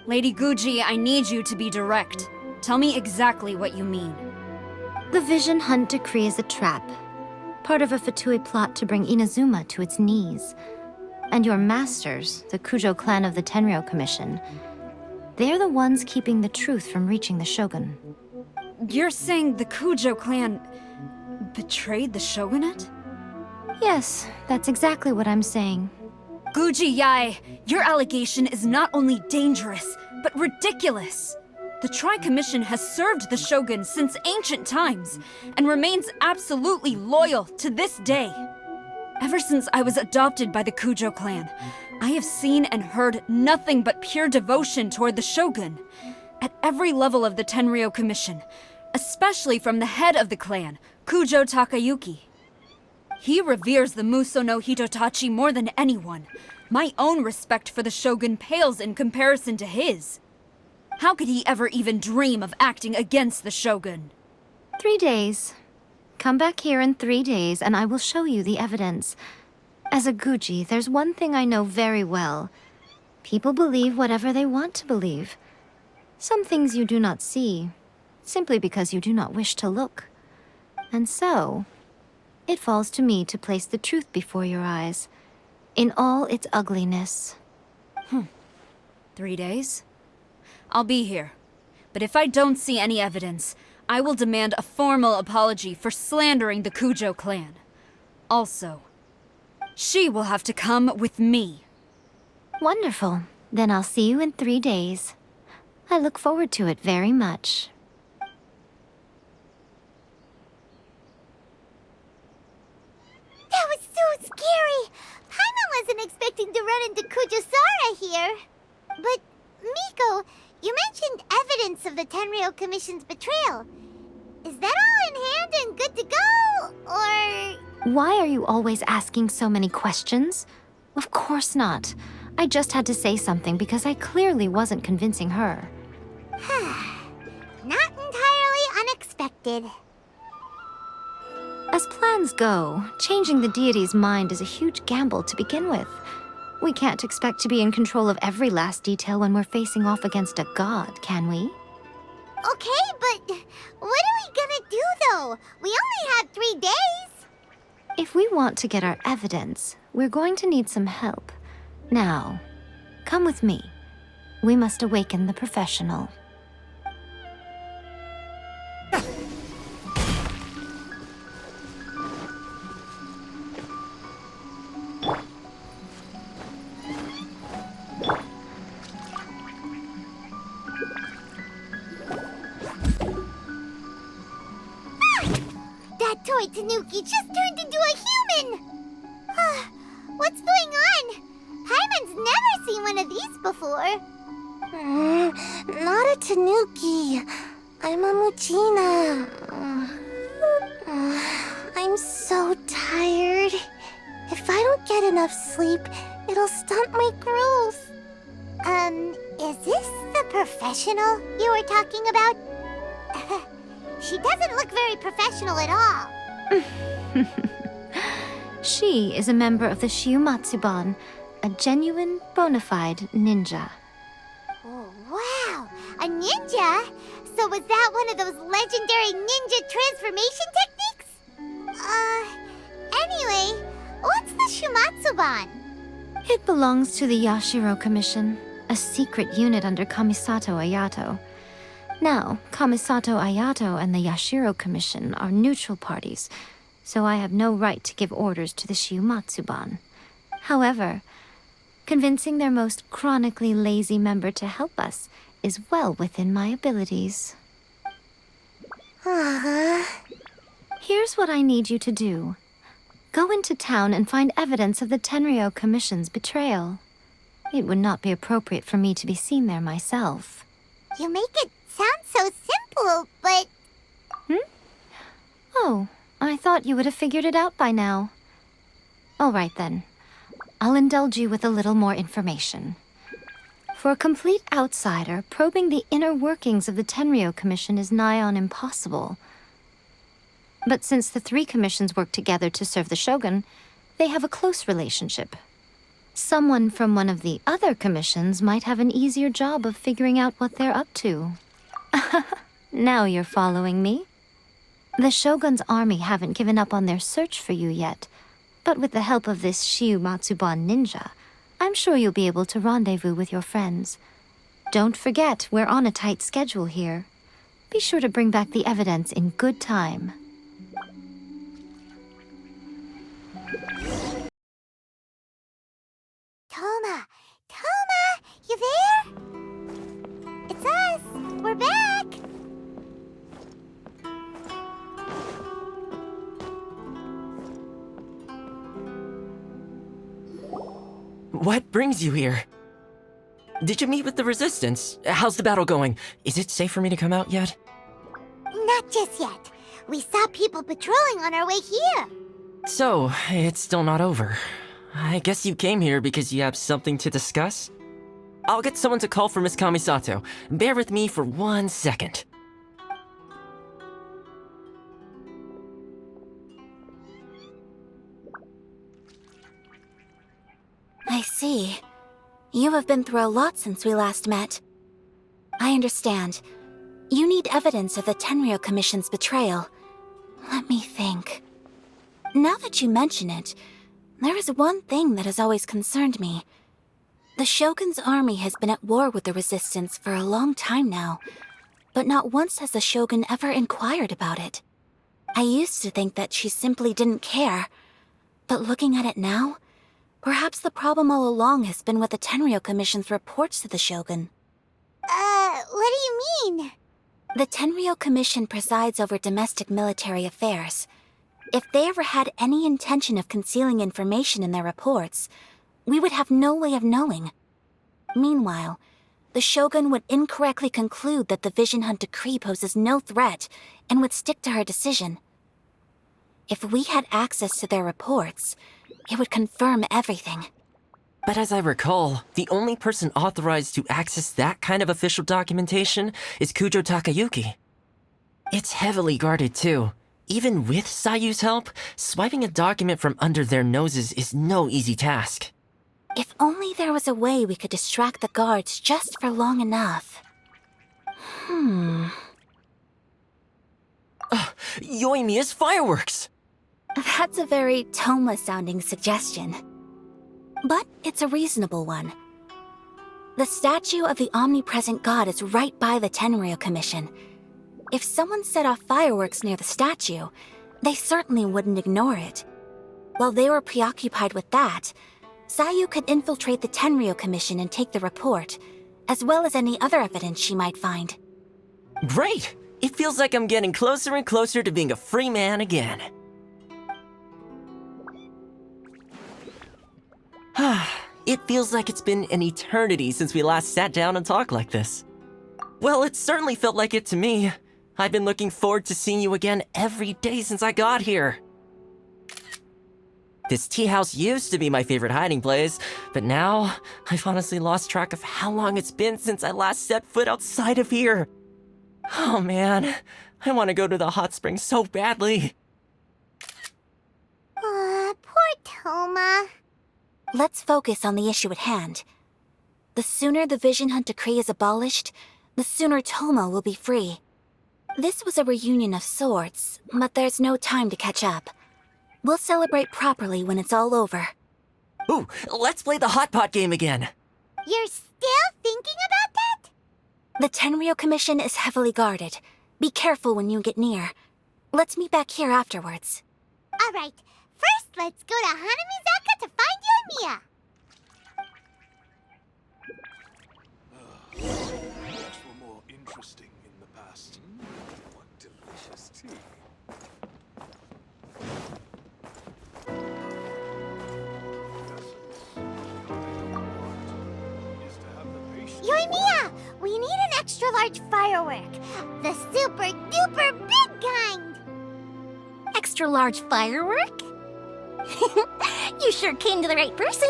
Lady Guji, I need you to be direct. Tell me exactly what you mean.
The Vision Hunt Decree is a trap. Part of a Fatui plot to bring Inazuma to its knees. And your masters, the Kujo clan of the Tenryou Commission, they're the ones keeping the truth from reaching the Shogun.
You're saying the Kujo clan betrayed the shogunate?
Yes, that's exactly what I'm saying.
Guji-ai, your allegation is not only dangerous, but ridiculous. The Tri-Commission has served the Shogun since ancient times, and remains absolutely loyal to this day. Ever since I was adopted by the Kujo clan, I have seen and heard nothing but pure devotion toward the Shogun. At every level of the Tenryou Commission, especially from the head of the clan, Kujo Takayuki. He reveres the Muso no Hitotachi more than anyone. My own respect for the Shogun pales in comparison to his. How could he ever even dream of acting against the Shogun?
3 days. Come back here in 3 days and I will show you the evidence. As a Guji, there's one thing I know very well. People believe whatever they want to believe. Some things you do not see, simply because you do not wish to look. And so, it falls to me to place the truth before your eyes, in all its ugliness.
3 days? I'll be here. But if I don't see any evidence, I will demand a formal apology for slandering the Kujo clan. Also, she will have to come with me.
Wonderful. Then I'll see you in 3 days. I look forward to it very much.
That was so scary! Paimon wasn't expecting to run into Kujosara here. But, Miko, you mentioned evidence of the Tenryou Commission's betrayal. Is that all in hand and good to go, or...?
Why are you always asking so many questions? Of course not. I just had to say something because I clearly wasn't convincing her.
Not entirely unexpected.
As plans go, changing the deity's mind is a huge gamble to begin with. We can't expect to be in control of every last detail when we're facing off against a god, can we?
Okay, but what are we gonna do, though? We only have 3 days.
If we want to get our evidence, we're going to need some help. Now, come with me. We must awaken the professional.
That toy Tanuki just turned into a human! What's going on? Paimon's never seen one of these before.
Not a Tanuki. I'm a Muchina. I'm so tired. If I don't get enough sleep, it'll stunt my growth.
Is this the professional you were talking about? She doesn't look very professional at all.
She is a member of the Shiumatsuban, a genuine, bona fide ninja.
Oh, wow! A ninja? So was that one of those legendary ninja transformation techniques? Anyway, what's the Shumatsuban?
It belongs to the Yashiro Commission, a secret unit under Kamisato Ayato. Now, Kamisato Ayato and the Yashiro Commission are neutral parties, so I have no right to give orders to the Shiumatsuban. However, convincing their most chronically lazy member to help us is well within my abilities. Here's what I need you to do. Go into town and find evidence of the Tenryou Commission's betrayal. It would not be appropriate for me to be seen there myself.
You make it sound so simple, but...
Oh, I thought you would have figured it out by now. All right then. I'll indulge you with a little more information. For a complete outsider, probing the inner workings of the Tenryou Commission is nigh on impossible. But since the 3 commissions work together to serve the Shogun, they have a close relationship. Someone from one of the other commissions might have an easier job of figuring out what they're up to. Now you're following me. The Shogun's army haven't given up on their search for you yet, but with the help of this Shiumatsuban ninja, I'm sure you'll be able to rendezvous with your friends. Don't forget, we're on a tight schedule here. Be sure to bring back the evidence in good time.
Toma, you there? It's us. We're back.
What brings you here? Did you meet with the Resistance? How's the battle going? Is it safe for me to come out yet?
Not just yet. We saw people patrolling on our way here.
So, it's still not over. I guess you came here because you have something to discuss? I'll get someone to call for Miss Kamisato. Bear with me for 1 second.
I see. You have been through a lot since we last met. I understand. You need evidence of the Tenryou Commission's betrayal. Let Let me think. Now that you mention it, there is one thing that has always concerned me. The Shogun's army has been at war with the Resistance for a long time now, but not once has the Shogun ever inquired about it. I used to think that she simply didn't care, but looking at it now, perhaps the problem all along has been with the Tenryou Commission's reports to the Shogun.
What do you mean?
The Tenryou Commission presides over domestic military affairs. If they ever had any intention of concealing information in their reports, we would have no way of knowing. Meanwhile, the Shogun would incorrectly conclude that the Vision Hunt decree poses no threat and would stick to her decision. If we had access to their reports, it would confirm everything.
But as I recall, the only person authorized to access that kind of official documentation is Kujo Takayuki. It's heavily guarded too. Even with Sayu's help, swiping a document from under their noses is no easy task.
If only there was a way we could distract the guards just for long enough.
Yoimiya's fireworks!
That's a very Toma-sounding suggestion. But it's a reasonable one. The statue of the omnipresent god is right by the Tenryou Commission. If someone set off fireworks near the statue, they certainly wouldn't ignore it. While they were preoccupied with that, Sayu could infiltrate the Tenryou Commission and take the report, as well as any other evidence she might find.
Great! It feels like I'm getting closer and closer to being a free man again. It feels like it's been an eternity since we last sat down and talked like this. Well, it certainly felt like it to me. I've been looking forward to seeing you again every day since I got here. This tea house used to be my favorite hiding place, but now I've honestly lost track of how long it's been since I last set foot outside of here. Oh man, I want to go to the hot springs so badly.
Poor Toma.
Let's focus on the issue at hand. The sooner the Vision Hunt decree is abolished, the sooner Toma will be free. This was a reunion of sorts, but there's no time to catch up. We'll celebrate properly when it's all over.
Ooh, let's play the hot pot game again.
You're still thinking about that?
The Tenryou Commission is heavily guarded. Be careful when you get near. Let's meet back here afterwards.
All right. First, let's go to Hanamizaka to find Yoimiya.
Things were more interesting in the past. What delicious tea.
Yoimiya, we need an extra large firework. The super duper big kind.
Extra large firework? You sure came to the right person.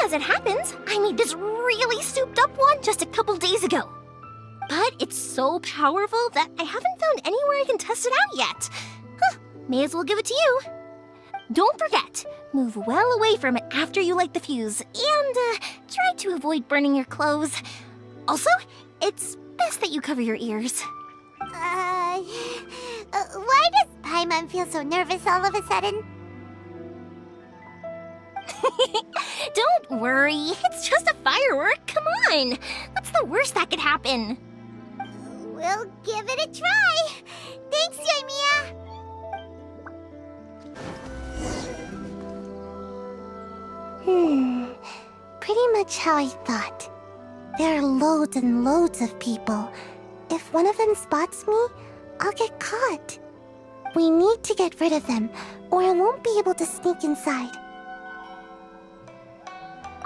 As it happens, I made this really souped up one just a couple days ago. But it's so powerful that I haven't found anywhere I can test it out yet. May as well give it to you. Don't forget, move well away from it after you light the fuse, and try to avoid burning your clothes. Also, it's best that you cover your ears.
Why does Paimon feel so nervous all of a sudden?
Don't worry, it's just a firework. Come on, what's the worst that could happen?
We'll give it a try. Thanks, Yoimiya. Pretty much how I thought. There are loads and loads of people. If one of them spots me, I'll get caught. We need to get rid of them, or I won't be able to sneak inside.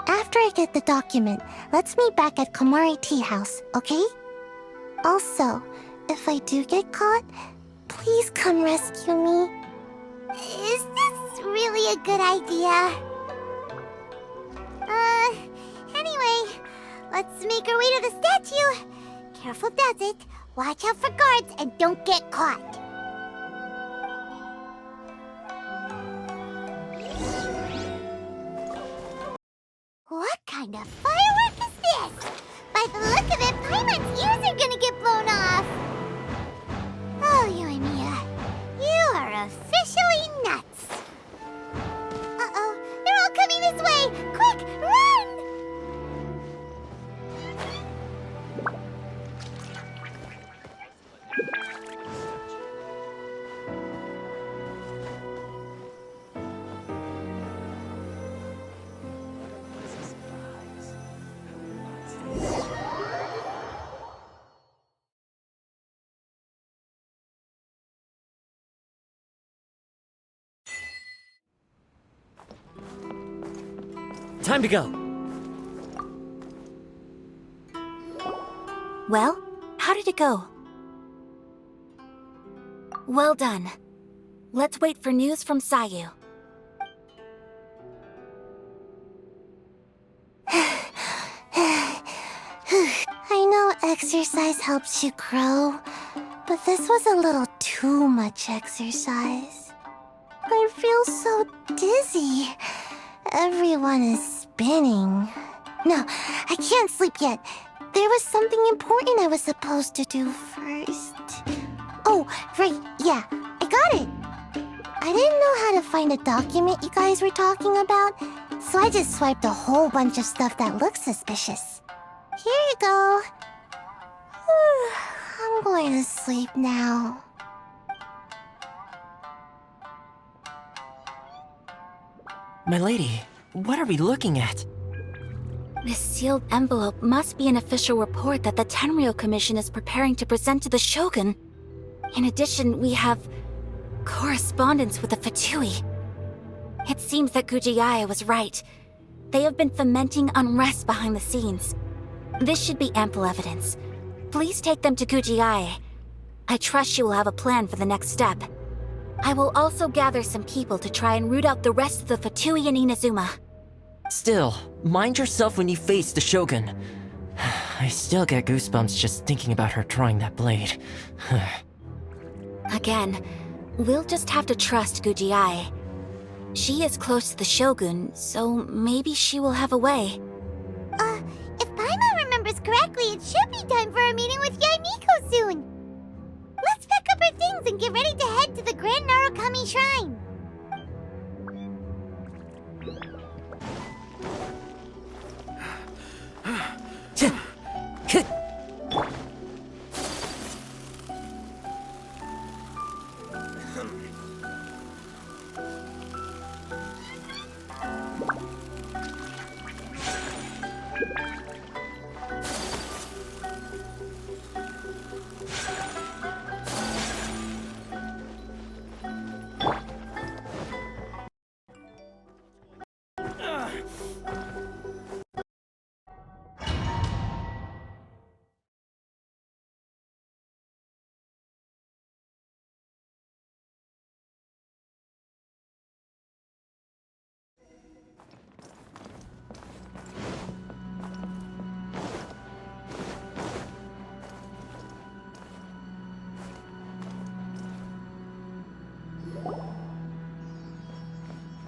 After I get the document, let's meet back at Komari Tea House, okay? Also, if I do get caught, please come rescue me. Is this really a good idea? Anyway, let's make our way to the statue. Careful does it. Watch out for guards and don't get caught. What kind of firework is this? By the look of it, Paimon's ears are gonna get blown off. Oh, Yoimiya, you are
time to go.
Well, how did it go? Well done. Let's wait for news from Sayu.
I know exercise helps you grow, but this was a little too much exercise. I feel so dizzy. Everyone is spinning. No, I can't sleep yet. There was something important I was supposed to do first. Oh, right, yeah, I got it. I didn't know how to find a document you guys were talking about, so I just swiped a whole bunch of stuff that looks suspicious. Here you go. I'm going to sleep now.
My lady, what are we looking at?
This sealed envelope must be an official report that the Tenryou Commission is preparing to present to the Shogun. In addition, we have correspondence with the Fatui. It seems that Gujiaya was right. They have been fomenting unrest behind the scenes. This should be ample evidence. Please take them to Gujiaya. I trust she will have a plan for the next step. I will also gather some people to try and root out the rest of the Fatui in Inazuma.
Still, mind yourself when you face the Shogun. I still get goosebumps just thinking about her drawing that blade.
Again, we'll just have to trust Gujiai. She is close to the Shogun, so maybe she will have a way.
If Paimon remembers correctly, it should be time for a meeting with Yaimiko soon. Let's pack up our things and get ready to head to the Grand Narukami Shrine.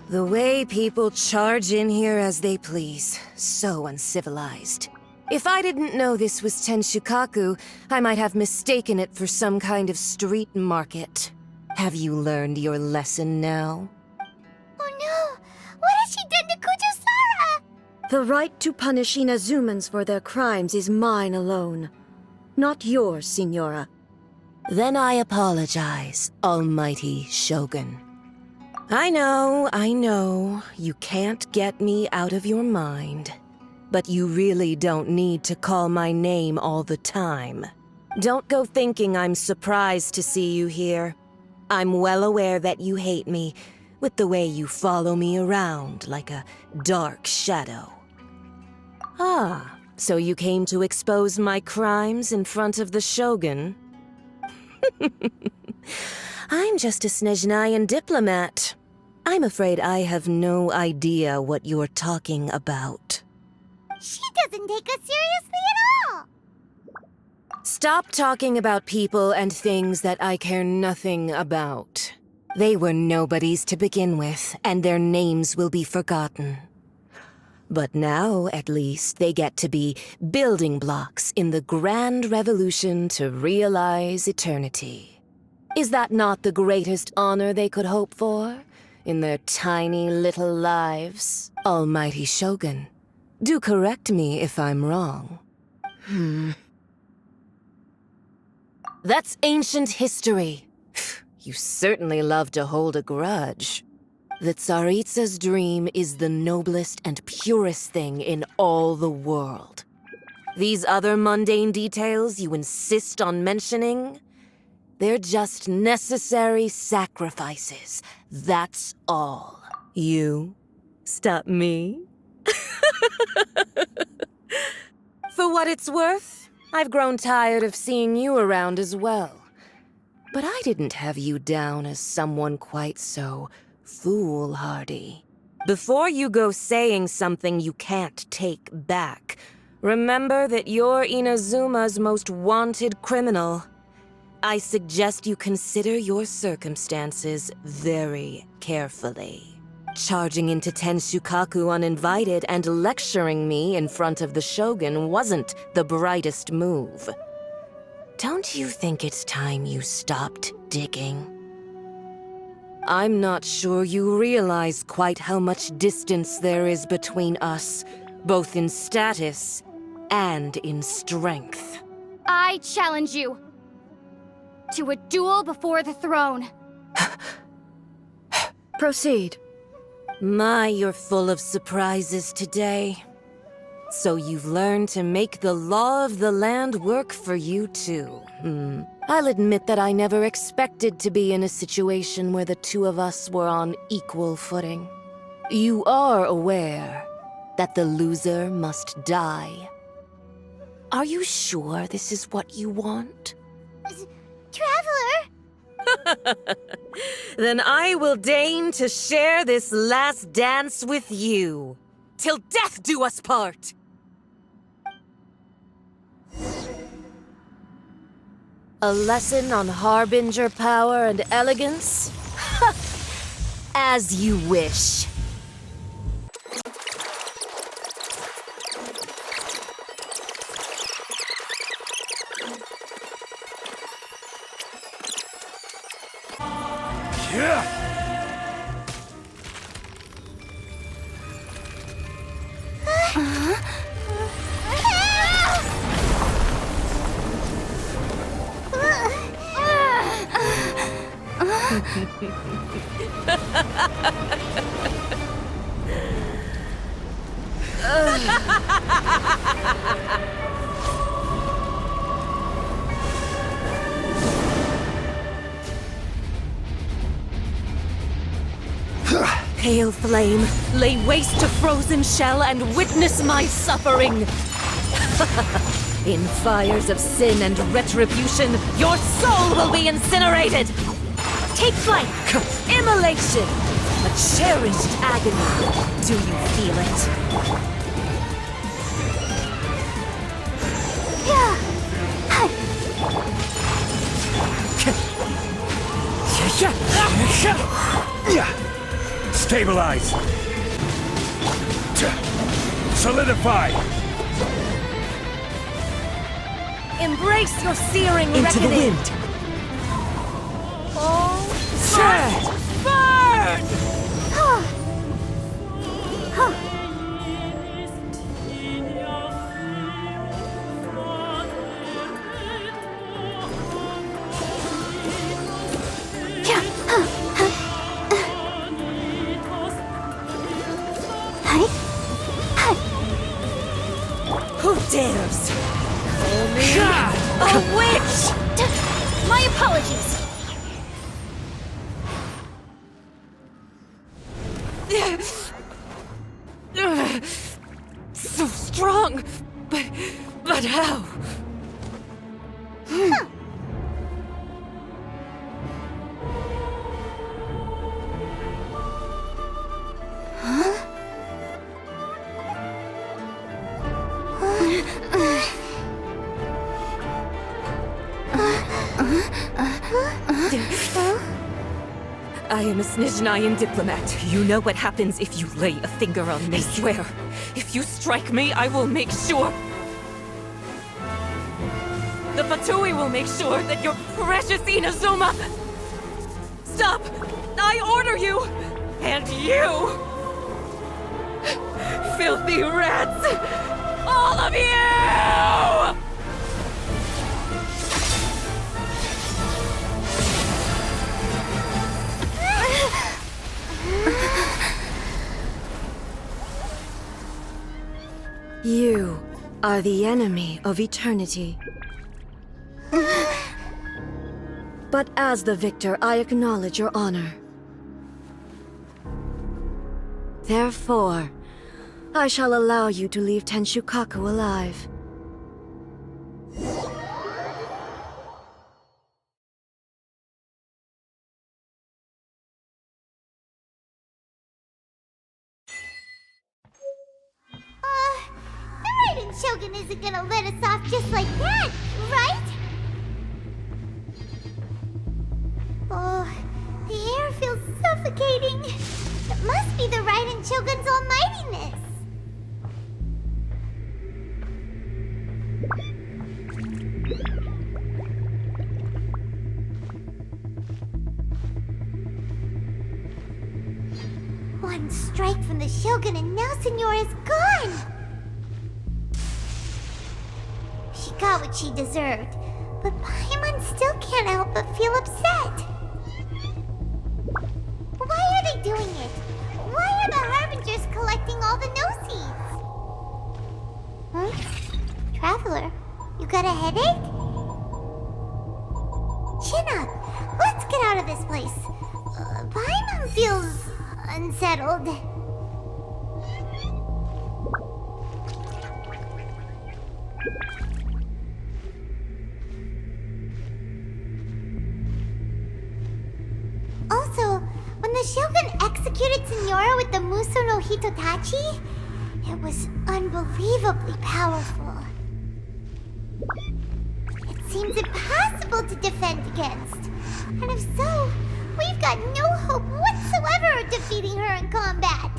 The way people charge in here as they please. So uncivilized. If I didn't know this was Tenshukaku, I might have mistaken it for some kind of street market. Have you learned your lesson now?
Oh no! What has she done to Kujusara?
The right to punish Inazumans for their crimes is mine alone. Not yours, Signora. Then I apologize, Almighty Shogun. I know, you can't get me out of your mind. But you really don't need to call my name all the time. Don't go thinking I'm surprised to see you here. I'm well aware that you hate me, with the way you follow me around like a dark shadow. Ah, so you came to expose my crimes in front of the Shogun? I'm just a Snezhnayan diplomat. I'm afraid I have no idea what you're talking about.
She doesn't take us seriously at all!
Stop talking about people and things that I care nothing about. They were nobodies to begin with, and their names will be forgotten. But now, at least, they get to be building blocks in the grand revolution to realize eternity. Is that not the greatest honor they could hope for? In their tiny little lives? Almighty Shogun, do correct me if I'm wrong. That's ancient history. You certainly love to hold a grudge. The Tsaritsa's dream is the noblest and purest thing in all the world. These other mundane details you insist on mentioning? They're just necessary sacrifices. That's all. You stop me? For what it's worth, I've grown tired of seeing you around as well. But I didn't have you down as someone quite so foolhardy. Before you go saying something you can't take back, remember that you're Inazuma's most wanted criminal. I suggest you consider your circumstances very carefully. Charging into Tenshukaku uninvited and lecturing me in front of the Shogun wasn't the brightest move. Don't you think it's time you stopped digging? I'm not sure you realize quite how much distance there is between us, both in status and in strength.
I challenge you to a duel before the throne.
Proceed. My, you're full of surprises today. So you've learned to make the law of the land work for you too. I'll admit that I never expected to be in a situation where the two of us were on equal footing. You are aware that the loser must die. Are you sure this is what you want?
Traveler!
Then I will deign to share this last dance with you. Till death do us part! A lesson on harbinger power and elegance? As you wish. Pale flame, lay waste to frozen shell and witness my suffering. In fires of sin and retribution, your soul will be incinerated. Take flight! Immolation! A cherished agony. Do you feel it?
Stabilize! Solidify!
Embrace your searing
Into the
reckoning.
wind!
Burn! Who dares? A witch!
My apologies.
So strong, but how? I am a Snizhnayan diplomat. You know what happens if you lay a finger on me. I swear, if you strike me, I will make sure... The Fatui will make sure that your precious Inazuma... Stop! I order you! And you! Filthy rats! All of you! You are the enemy of eternity. But as the victor, I acknowledge your honor. Therefore, I shall allow you to leave Tenshukaku alive.
The Raiden Shogun isn't gonna let us off just like that, right? Oh, the air feels suffocating. It must be the Raiden Shogun's almightiness. One strike from the Shogun and now Signora's gone! She got what she deserved, but Paimon still can't help but feel upset. Why are they doing it? Why are the Harbingers collecting all the no-seeds? Huh? Traveler, you got a headache? Chin up! Let's get out of this place. Paimon feels unsettled. Also, when the Shogun executed Signora with the Muso no Hitotachi, it was unbelievably powerful. It seems impossible to defend against. And if so, we've got no hope whatsoever of defeating her in combat.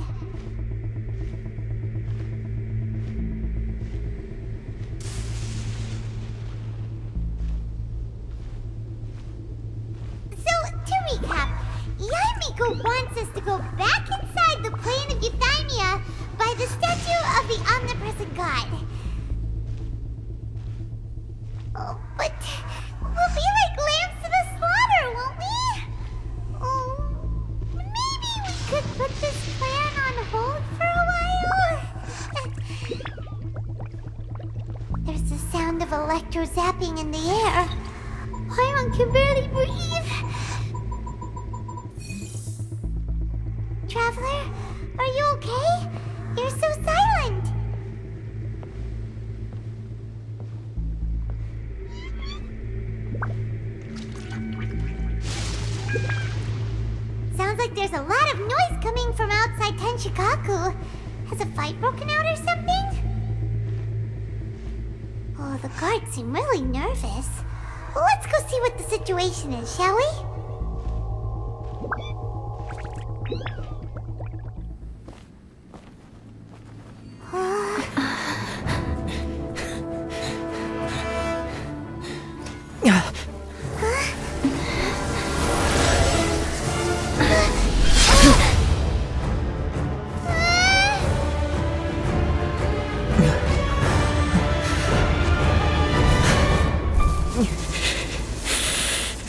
So, to recap, Yaimiko wants us to go back inside the plane of Euthymia by the statue of the omnipresent god. Oh, but we'll be like lambs to the slaughter, won't we? Oh, maybe we could put this plan on hold for a while? There's the sound of electro-zapping in the air. Paimon can barely breathe. Traveler, are you okay? You're so silent. Sounds like there's a lot of noise coming from outside Tenshukaku. Has a fight broken out or something? Oh, the guards seem really nervous. Let's go see what the situation is, shall we?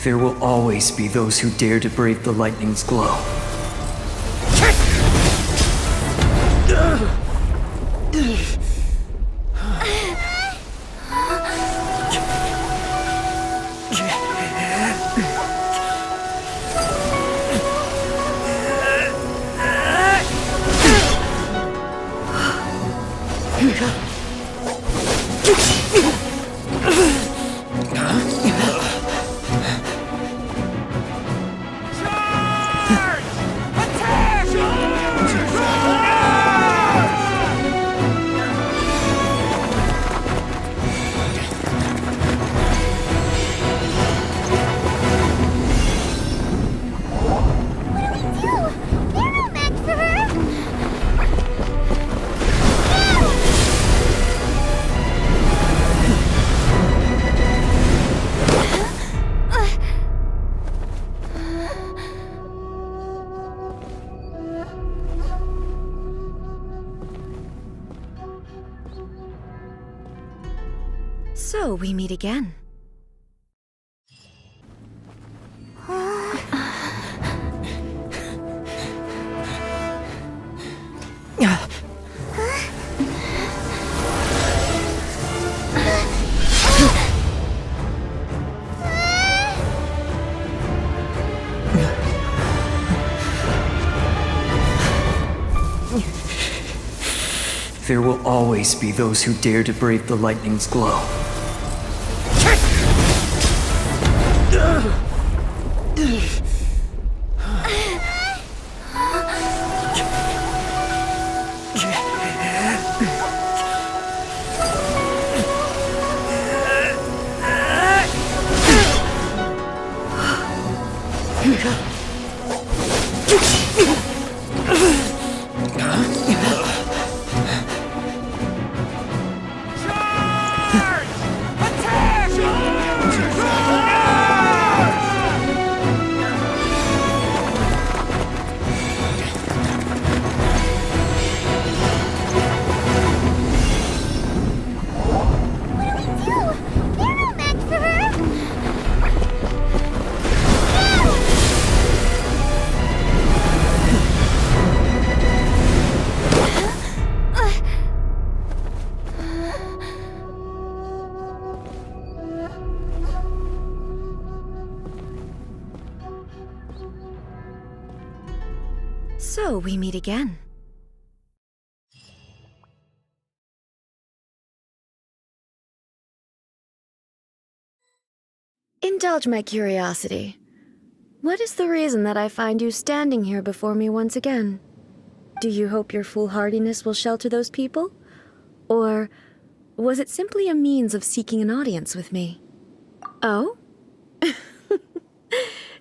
There will always be those who dare to brave the lightning's glow.
So we meet again.
there will always be those who dare to brave the lightning's glow.
So we meet again. Indulge my curiosity. What is the reason that I find you standing here before me once again? Do you hope your foolhardiness will shelter those people? Or was it simply a means of seeking an audience with me? Oh?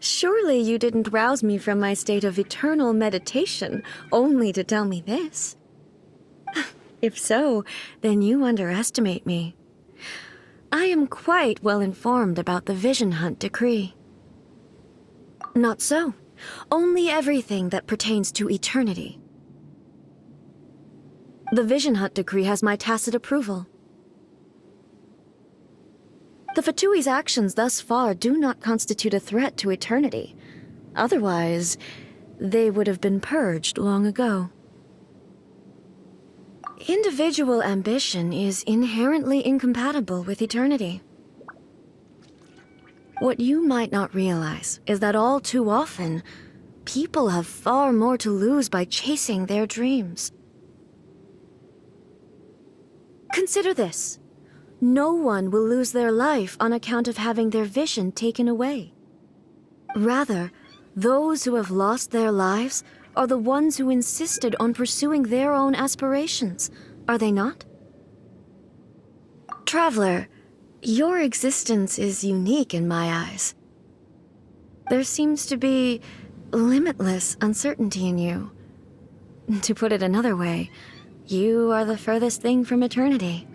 Surely you didn't rouse me from my state of eternal meditation only to tell me this. If so, then you underestimate me. I am quite well informed about the Vision Hunt decree. Not so. Only everything that pertains to eternity. The Vision Hunt decree has my tacit approval. The Fatui's actions thus far do not constitute a threat to eternity. Otherwise, they would have been purged long ago. Individual ambition is inherently incompatible with eternity. What you might not realize is that all too often, people have far more to lose by chasing their dreams. Consider this. No one will lose their life on account of having their vision taken away. Rather, those who have lost their lives are the ones who insisted on pursuing their own aspirations, are they not? Traveler, your existence is unique in my eyes. There seems to be limitless uncertainty in you. To put it another way, you are the furthest thing from eternity.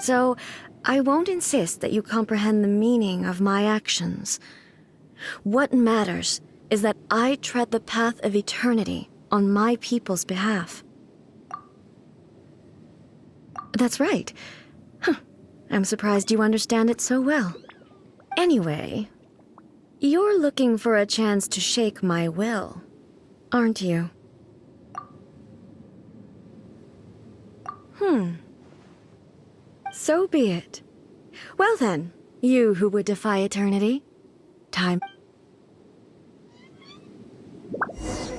So, I won't insist that you comprehend the meaning of my actions. What matters is that I tread the path of eternity on my people's behalf. That's right. I'm surprised you understand it so well. Anyway, you're looking for a chance to shake my will, aren't you? So be it. Well then, you who would defy eternity, time.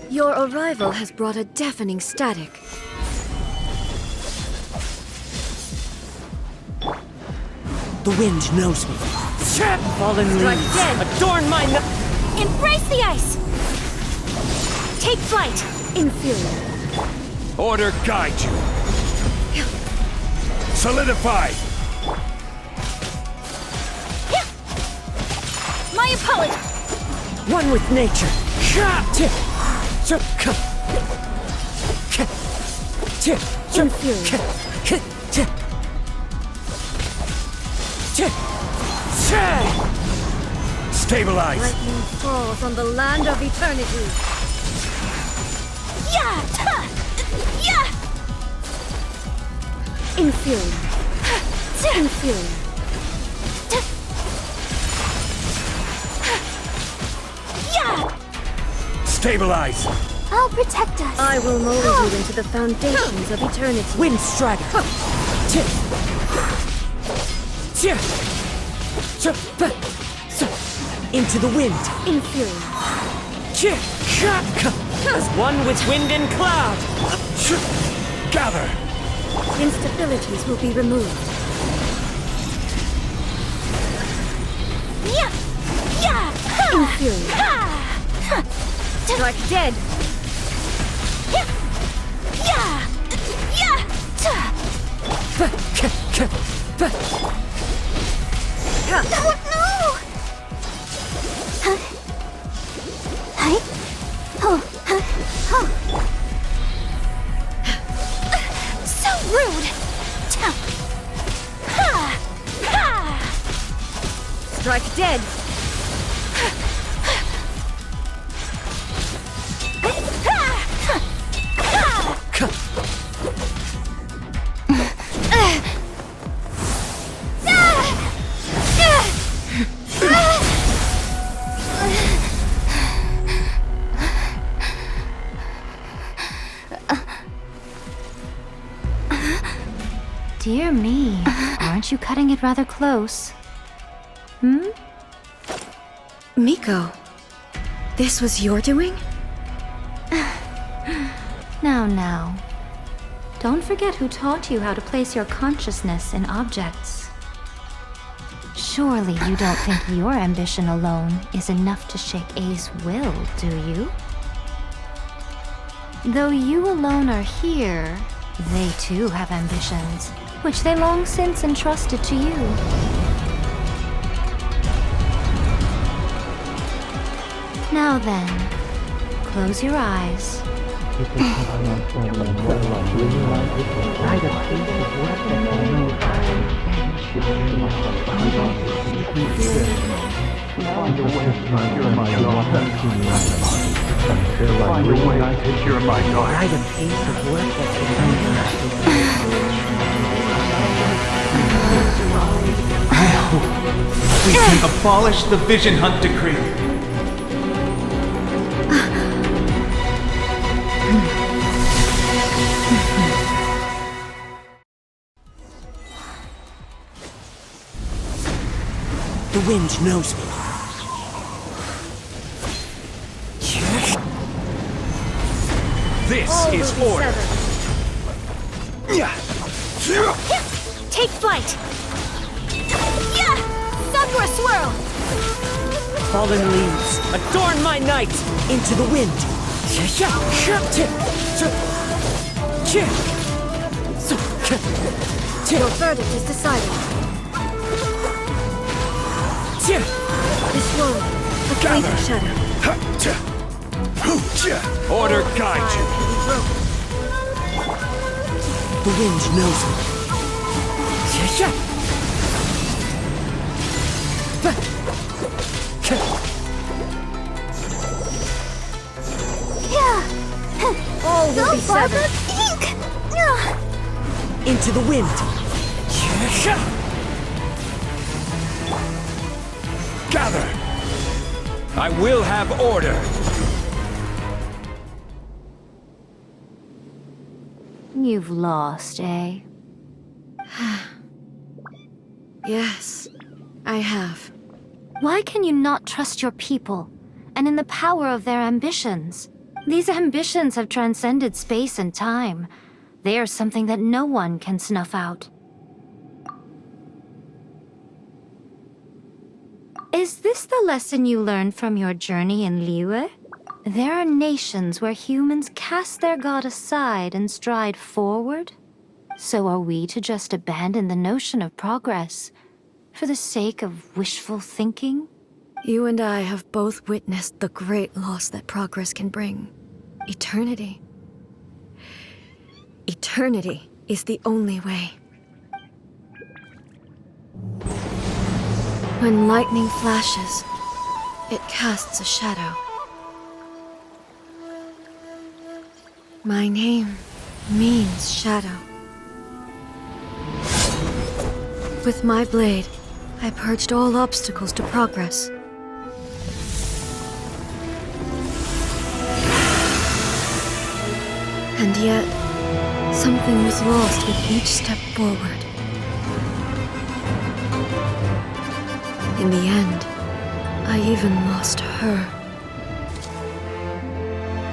Your arrival has brought a deafening static.
The wind knows me. Fallen leaves adorn my
Embrace the ice! Take flight!
Inferior.
Order guide you. Solidify!
My apology!
One with nature.
Stabilize!
Lightning falls on the land of eternity.
Yeah! Yeah!
Inferior. Inferior.
Yeah!
Stabilize!
I'll protect us.
I will mold you into the foundations of eternity.
Wind strider. Into the wind.
Inferior.
As one with wind and cloud.
Gather!
Instabilities will be removed.
Yeah! Yeah!
Infuriate.
Strike dead! Yeah! Yeah!
Oh no!
So rude! Strike dead!
Dear me, aren't you cutting it rather close?
Miko, this was your doing?
Now. Don't forget who taught you how to place your consciousness in objects. Surely you don't think your ambition alone is enough to shake A's will, do you? Though you alone are here, they too have ambitions, which they long since entrusted to you. Now then, close your eyes.
We can abolish the Vision Hunt Decree.
The wind knows me.
This is order.
Take flight! Yeah! Sunra swirl!
Fallen leaves, adorn my night into the wind.
Your verdict is decided. This world, a fleeting shadow.
Order guide you.
The wind knows me.
All will be severed.
Into the wind.
Gather. I will have order.
You've lost, eh?
Yes, I have.
Why can you not trust your people, and in the power of their ambitions? These ambitions have transcended space and time. They are something that no one can snuff out. Is this the lesson you learned from your journey in Liyue? There are nations where humans cast their god aside and stride forward. So are we to just abandon the notion of progress for the sake of wishful thinking?
You and I have both witnessed the great loss that progress can bring. Eternity. Eternity is the only way. When lightning flashes, it casts a shadow. My name means shadow. With my blade, I purged all obstacles to progress. And yet, something was lost with each step forward. In the end, I even lost her.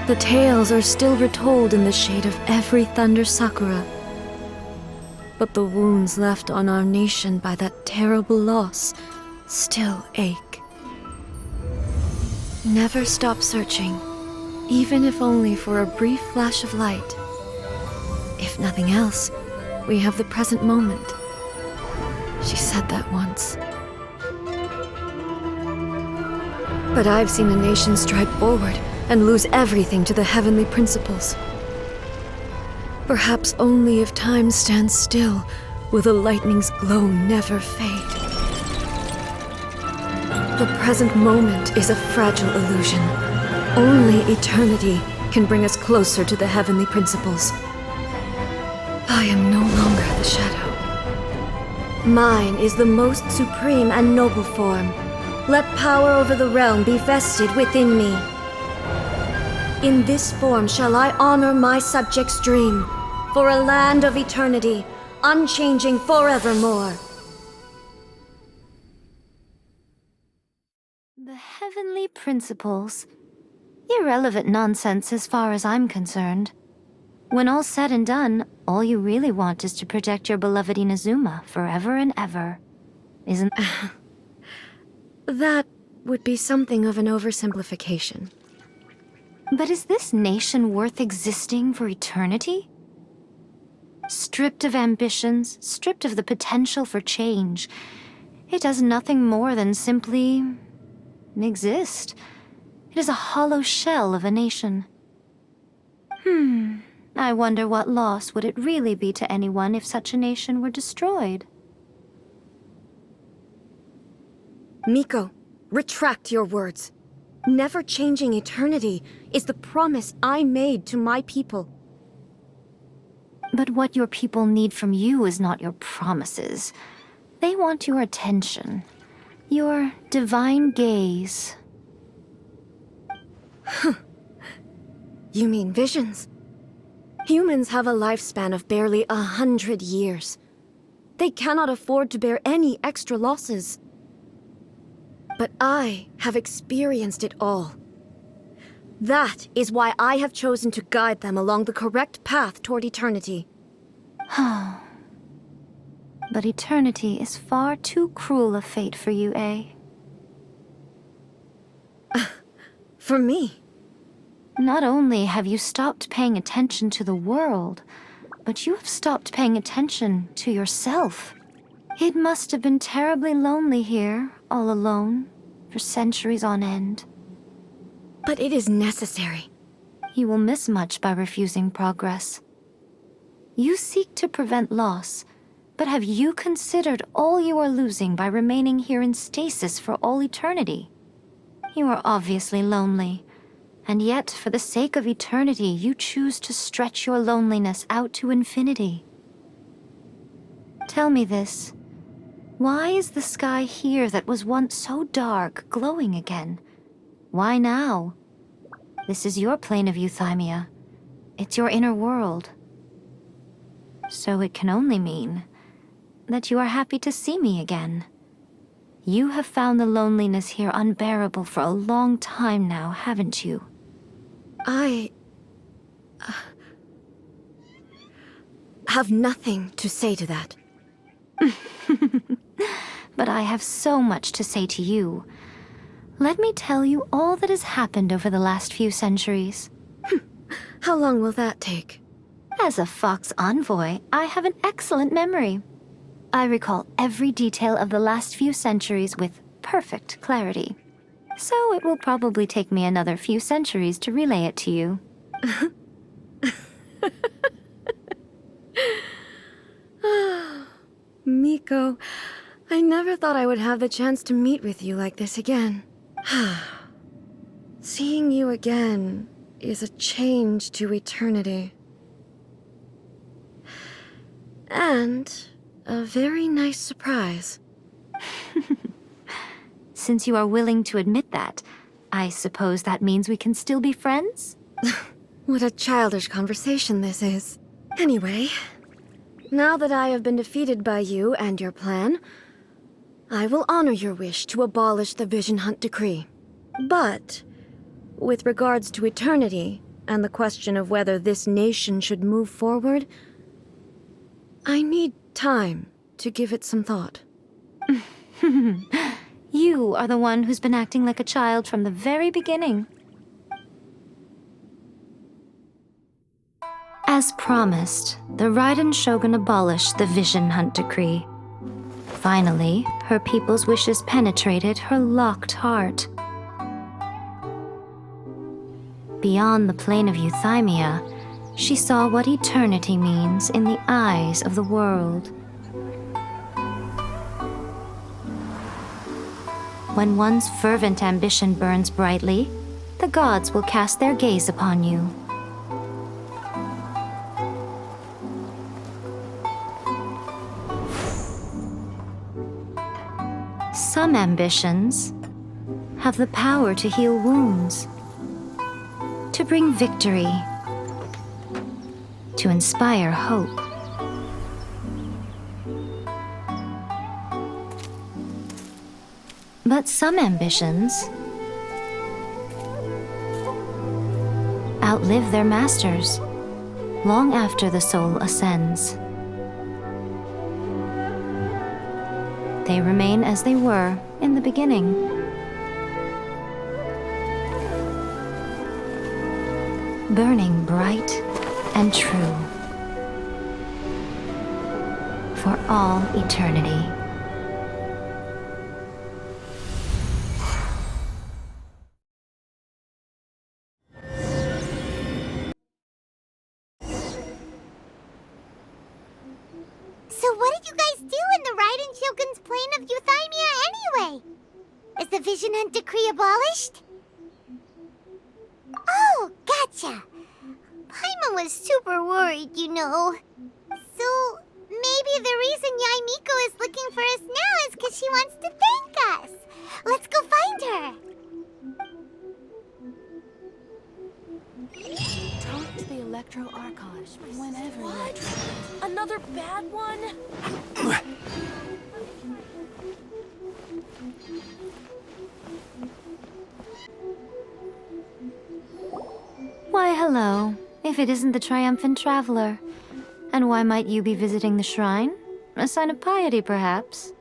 The tales are still retold in the shade of every Thunder Sakura. but the wounds left on our nation by that terrible loss still ache. Never stop searching, even if only for a brief flash of light. If nothing else, we have the present moment. She said that once. But I've seen a nation stride forward and lose everything to the heavenly principles. Perhaps only if time stands still will the lightning's glow never fade. The present moment is a fragile illusion. Only eternity can bring us closer to the heavenly principles. I am no longer the shadow. Mine is the most supreme and noble form. Let power over the realm be vested within me. In this form shall I honor my subjects' dream, for a land of eternity, unchanging forevermore.
The heavenly principles. Irrelevant nonsense as far as I'm concerned. When all's said and done, all you really want is to protect your beloved Inazuma forever and ever. Isn't...
That would be something of an oversimplification.
But is this nation worth existing for eternity? Stripped of ambitions, stripped of the potential for change, it does nothing more than simply exist. It is a hollow shell of a nation. I wonder what loss would it really be to anyone if such a nation were destroyed?
Miko, retract your words. Never-changing eternity is the promise I made to my people.
But what your people need from you is not your promises. They want your attention. Your divine gaze.
You mean visions? Humans have a lifespan of barely 100 years. They cannot afford to bear any extra losses. But I have experienced it all. That is why I have chosen to guide them along the correct path toward eternity.
But eternity is far too cruel a fate for you, eh?
For me?
Not only have you stopped paying attention to the world, but you have stopped paying attention to yourself. It must have been terribly lonely here, all alone, for centuries on end.
But it is necessary.
You will miss much by refusing progress. You seek to prevent loss, but have you considered all you are losing by remaining here in stasis for all eternity? You are obviously lonely, and yet for the sake of eternity you choose to stretch your loneliness out to infinity. Tell me this. Why is the sky here that was once so dark glowing again? Why now? This is your plane of euthymia. It's your inner world. So it can only mean that you are happy to see me again. You have found the loneliness here unbearable for a long time now, haven't you?
I have nothing to say to that.
But I have so much to say to you. Let me tell you all that has happened over the last few centuries.
How long will that take?
As a Fox envoy, I have an excellent memory. I recall every detail of the last few centuries with perfect clarity. So it will probably take me another few centuries to relay it to you.
Miko, I never thought I would have the chance to meet with you like this again. Seeing you again is a change to eternity. And a very nice surprise.
Since you are willing to admit that, I suppose that means we can still be friends?
What a childish conversation this is. Anyway, now that I have been defeated by you and your plan, I will honor your wish to abolish the Vision Hunt decree. But, with regards to eternity, and the question of whether this nation should move forward, I need time to give it some thought.
You are the one who's been acting like a child from the very beginning. As promised, the Raiden Shogun abolished the Vision Hunt Decree. Finally, her people's wishes penetrated her locked heart. Beyond the plane of euthymia, she saw what eternity means in the eyes of the world. When one's fervent ambition burns brightly, the gods will cast their gaze upon you. Some ambitions have the power to heal wounds, to bring victory, to inspire hope. But some ambitions outlive their masters long after the soul ascends. They remain as they were in the beginning. Burning bright and true for all eternity.
So what did you guys do in the Raiden Shogun's plane of euthymia anyway? Is the Vision Hunt Decree abolished? Oh, gotcha. Paimon was super worried, you know. So maybe the reason Yaimiko is looking for us now is because she wants to thank us. Let's go find her.
Talk to the Electro Archon whenever you're troubled. Another bad one?
Why, hello, if it isn't the triumphant traveler. And why might you be visiting the shrine? A sign of piety, perhaps?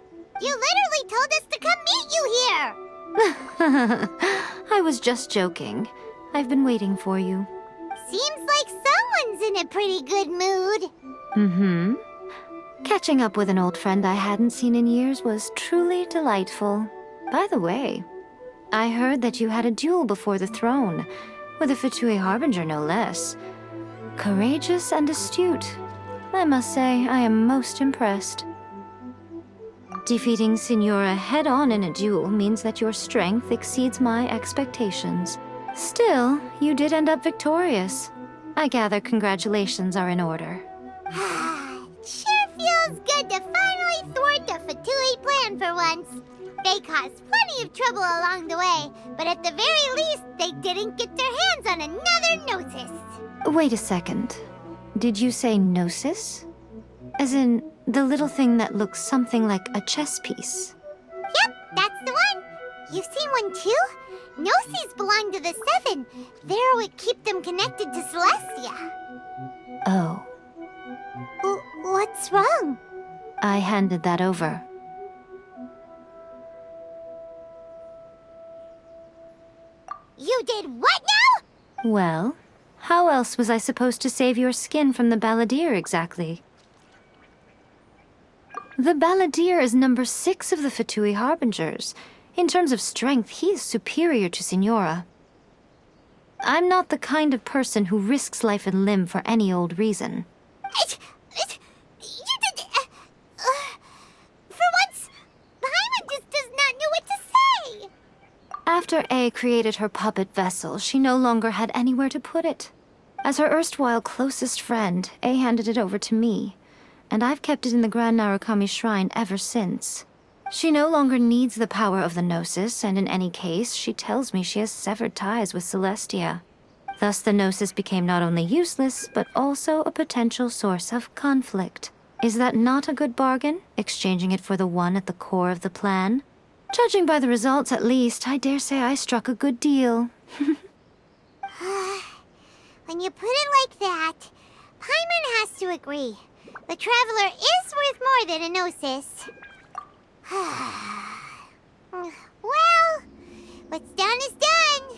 You literally told us to come meet you here!
I was just joking. I've been waiting for you.
Seems like someone's in a pretty good mood.
Mm-hmm. Catching up with an old friend I hadn't seen in years was truly delightful. By the way, I heard that you had a duel before the throne, with a Fatui Harbinger no less. Courageous and astute. I must say, I am most impressed. Defeating Signora head-on in a duel means that your strength exceeds my expectations. Still, you did end up victorious. I gather congratulations are in order.
Sure feels good to finally thwart the Fatui plan for once. They caused plenty of trouble along the way, but at the very least, they didn't get their hands on another Gnosis.
Wait a second. Did you say Gnosis? As in, the little thing that looks something like a chess piece?
Yep, that's the one. You've seen one too? Gnosis belong to the Seven. They're what keep them connected to Celestia.
Oh.
What's wrong?
I handed that over.
You did what now?
Well, how else was I supposed to save your skin from the Balladeer exactly? The Balladeer is number 6 of the Fatui Harbingers. In terms of strength, he is superior to Signora. I'm not the kind of person who risks life and limb for any old reason.
You did... for once, Paimon just does not know what to say.
After A created her puppet vessel, she no longer had anywhere to put it. As her erstwhile closest friend, A handed it over to me, and I've kept it in the Grand Narukami Shrine ever since. She no longer needs the power of the Gnosis, and in any case, she tells me she has severed ties with Celestia. Thus the Gnosis became not only useless, but also a potential source of conflict. Is that not a good bargain, exchanging it for the one at the core of the plan? Judging by the results, at least, I dare say I struck a good deal.
When you put it like that, Paimon has to agree. The Traveler is worth more than a gnosis. Well, what's done is done.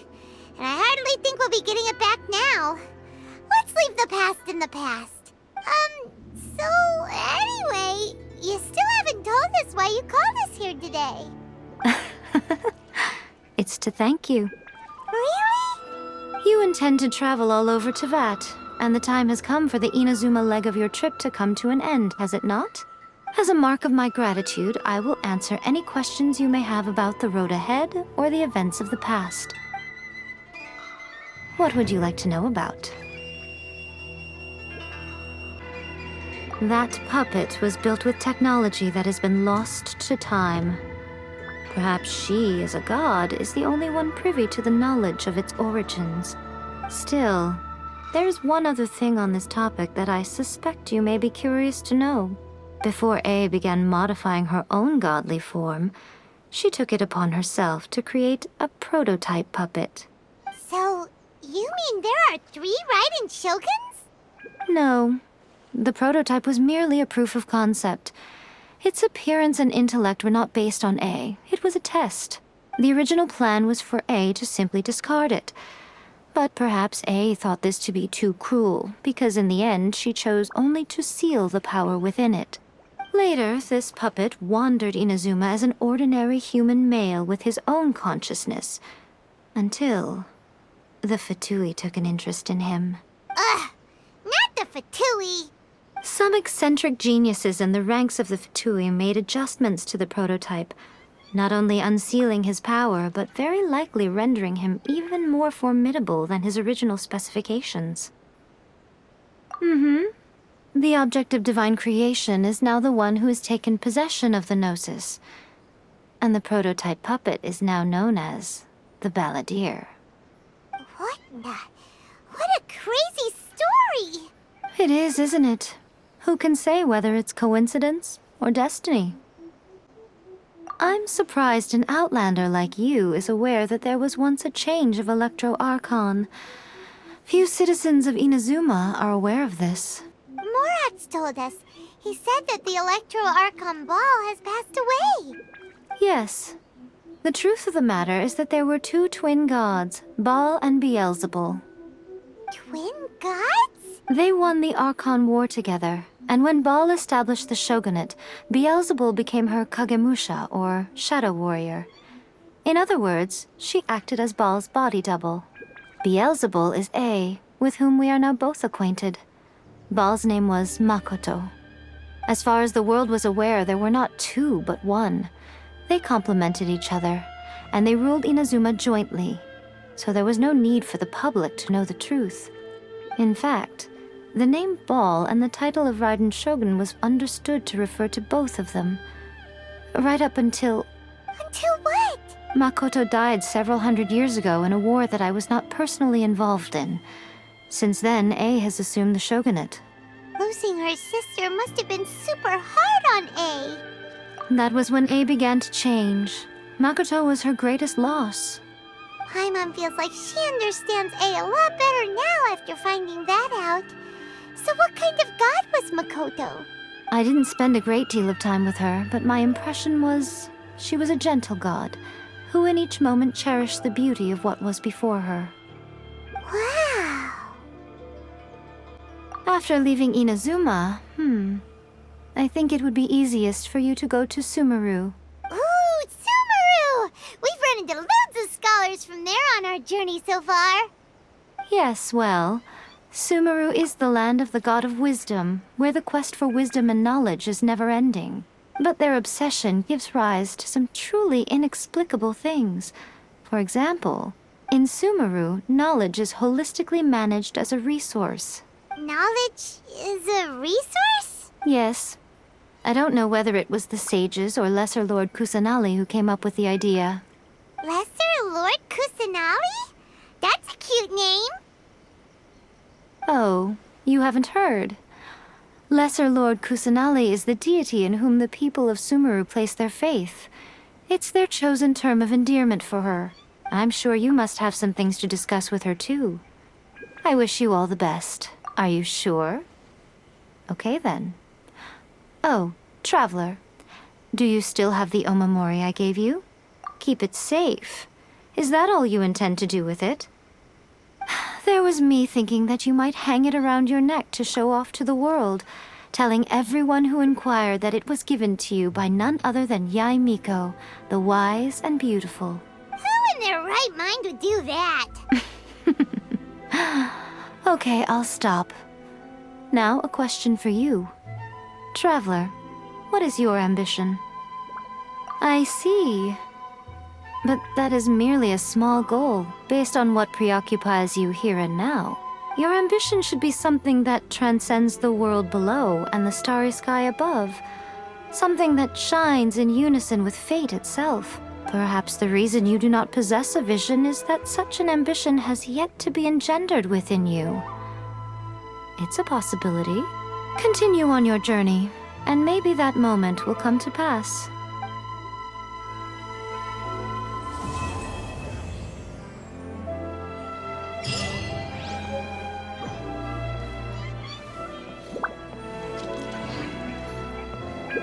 And I hardly think we'll be getting it back now. Let's leave the past in the past. So anyway, you still haven't told us why you called us here today.
It's to thank you.
Really?
You intend to travel all over Tevat, and the time has come for the Inazuma leg of your trip to come to an end, has it not? As a mark of my gratitude, I will answer any questions you may have about the road ahead or the events of the past. What would you like to know about? That puppet was built with technology that has been lost to time. Perhaps she, as a god, is the only one privy to the knowledge of its origins. Still, there's one other thing on this topic that I suspect you may be curious to know. Before A began modifying her own godly form, she took it upon herself to create a prototype puppet.
So, you mean there are 3 Raiden Shoguns?
No. The prototype was merely a proof of concept. Its appearance and intellect were not based on A. It was a test. The original plan was for A to simply discard it. But perhaps A thought this to be too cruel, because in the end she chose only to seal the power within it. Later, this puppet wandered Inazuma as an ordinary human male with his own consciousness, until the Fatui took an interest in him.
Ugh! Not the Fatui!
Some eccentric geniuses in the ranks of the Fatui made adjustments to the prototype, not only unsealing his power, but very likely rendering him even more formidable than his original specifications. The object of divine creation is now the one who has taken possession of the Gnosis, and the prototype puppet is now known as the Balladeer.
What a crazy story!
It is, isn't it? Who can say whether it's coincidence or destiny? I'm surprised an outlander like you is aware that there was once a change of Electro Archon. Few citizens of Inazuma are aware of this.
Morat's told us. He said that the Electro Archon Ball has passed away.
Yes. The truth of the matter is that there were 2 twin gods, Baal and Beelzebul.
Twin gods?
They won the Archon War together, and when Baal established the shogunate, Beelzebul became her Kagemusha, or shadow warrior. In other words, she acted as Baal's body double. Beelzebul is A, with whom we are now both acquainted. Baal's name was Makoto. As far as the world was aware, there were not 2, but 1. They complemented each other, and they ruled Inazuma jointly, so there was no need for the public to know the truth. In fact, the name Baal and the title of Raiden Shogun was understood to refer to both of them. Right up until...
Until what?
Makoto died several hundred years ago in a war that I was not personally involved in. Since then, A has assumed the shogunate.
Losing her sister must have been super hard on A.
That was when A began to change. Makoto was her greatest loss.
Paimon feels like she understands A lot better now after finding that out. So what kind of god was Makoto?
I didn't spend a great deal of time with her, but my impression was she was a gentle god, who in each moment cherished the beauty of what was before her.
Wow!
After leaving Inazuma, I think it would be easiest for you to go to Sumeru.
Ooh, Sumeru! We've run into loads of scholars from there on our journey so far.
Yes, well, Sumeru is the land of the god of wisdom, where the quest for wisdom and knowledge is never-ending. But their obsession gives rise to some truly inexplicable things. For example, in Sumeru, knowledge is holistically managed as a resource.
Knowledge is a resource?
Yes. I don't know whether it was the sages or Lesser Lord Kusanali who came up with the idea.
Lesser Lord Kusanali? That's a cute name.
Oh, you haven't heard. Lesser Lord Kusanali is the deity in whom the people of Sumeru place their faith. It's their chosen term of endearment for her. I'm sure you must have some things to discuss with her too. I wish you all the best. Are you sure? Okay then. Oh, Traveler. Do you still have the omamori I gave you? Keep it safe. Is that all you intend to do with it? There was me thinking that you might hang it around your neck to show off to the world, telling everyone who inquired that it was given to you by none other than Yae Miko, the wise and beautiful.
Who in their right mind would do that?
Okay, I'll stop. Now, a question for you. Traveler, what is your ambition? I see. But that is merely a small goal, based on what preoccupies you here and now. Your ambition should be something that transcends the world below and the starry sky above. Something that shines in unison with fate itself. Perhaps the reason you do not possess a vision is that such an ambition has yet to be engendered within you. It's a possibility. Continue on your journey, and maybe that moment will come to pass.